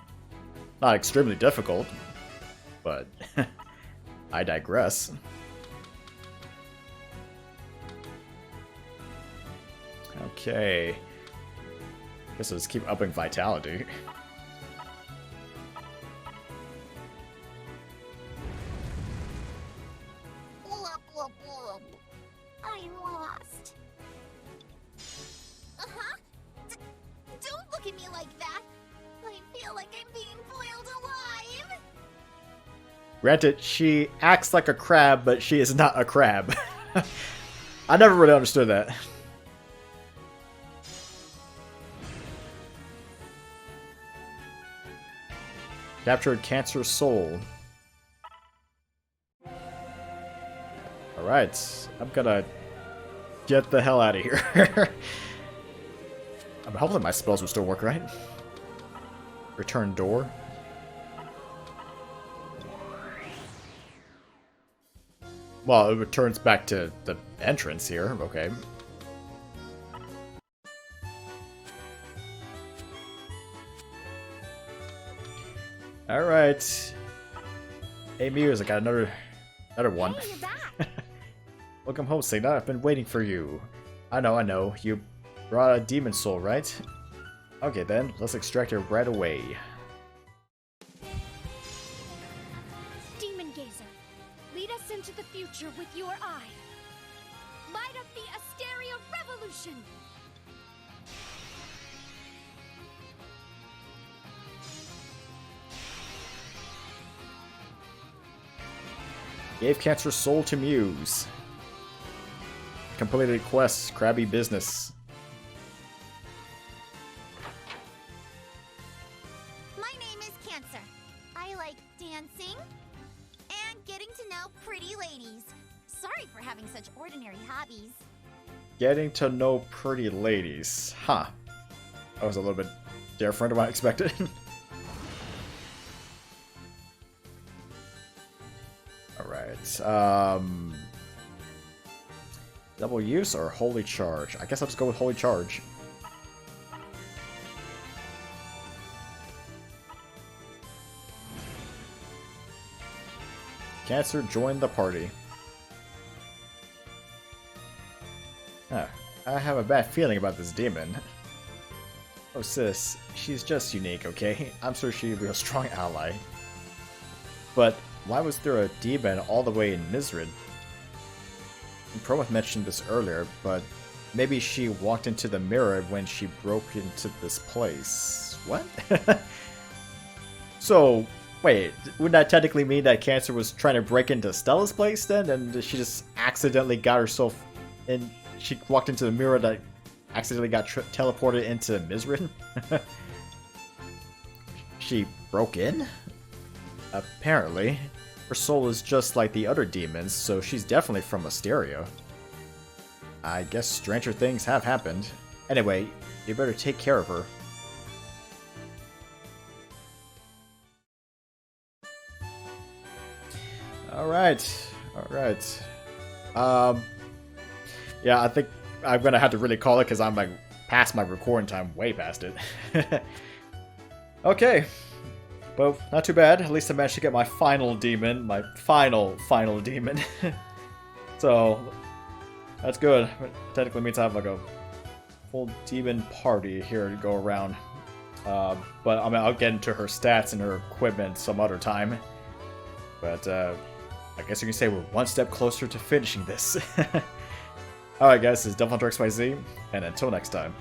Speaker 1: Not extremely difficult, but I digress. Okay. Guess I'll just keep upping vitality.
Speaker 4: Blub, blub, blub. I'm lost. Uh-huh. Don't look at me like that. I feel like I'm being boiled alive.
Speaker 1: Granted, she acts like a crab, but she is not a crab. I never really understood that. Captured Cancer Soul. Alright, I'm gonna get the hell out of here. I'm hoping my spells will still work, right? Return door. Well, it returns back to the entrance here, okay. Alright. Hey Muse, I got another one.
Speaker 4: Hey, you're back.
Speaker 1: Welcome home, Signa. I've been waiting for you. I know. You brought a demon soul, right? Okay then, let's extract it right away.
Speaker 7: Demon Gazer, lead us into the future with your eye. Light up the Asteria revolution!
Speaker 1: Gave Cancer Soul to Muse. Completed quests, crabby business.
Speaker 4: My name is Cancer. I like dancing and getting to know pretty ladies. Sorry for having such ordinary hobbies.
Speaker 1: Getting to know pretty ladies. Huh. That was a little bit different than what I expected. Alright, double use or holy charge? I guess I'll just go with holy charge. Cancer, join the party. Huh. I have a bad feeling about this demon. Oh sis, she's just unique, okay? I'm sure she'd be a strong ally. But why was there a demon all the way in Misrid? Promoth mentioned this earlier, but maybe she walked into the mirror when she broke into this place. What? So, wait, wouldn't that technically mean that Cancer was trying to break into Stella's place then? And she just accidentally got herself in. She walked into the mirror that accidentally got teleported into Misrid? She broke in? Apparently. Her soul is just like the other demons, so she's definitely from Asteria. I guess stranger things have happened. Anyway, you better take care of her. Alright. Yeah, I think I'm gonna have to really call it because I'm like past my recording time, way past it. Okay, but not too bad. At least I managed to get my final demon, my final demon. So that's good. Technically means I have like a full demon party here to go around. But I mean, I'll get into her stats and her equipment some other time. But I guess you can say we're one step closer to finishing this. Alright guys, this is DevilHunterXYZ, and until next time.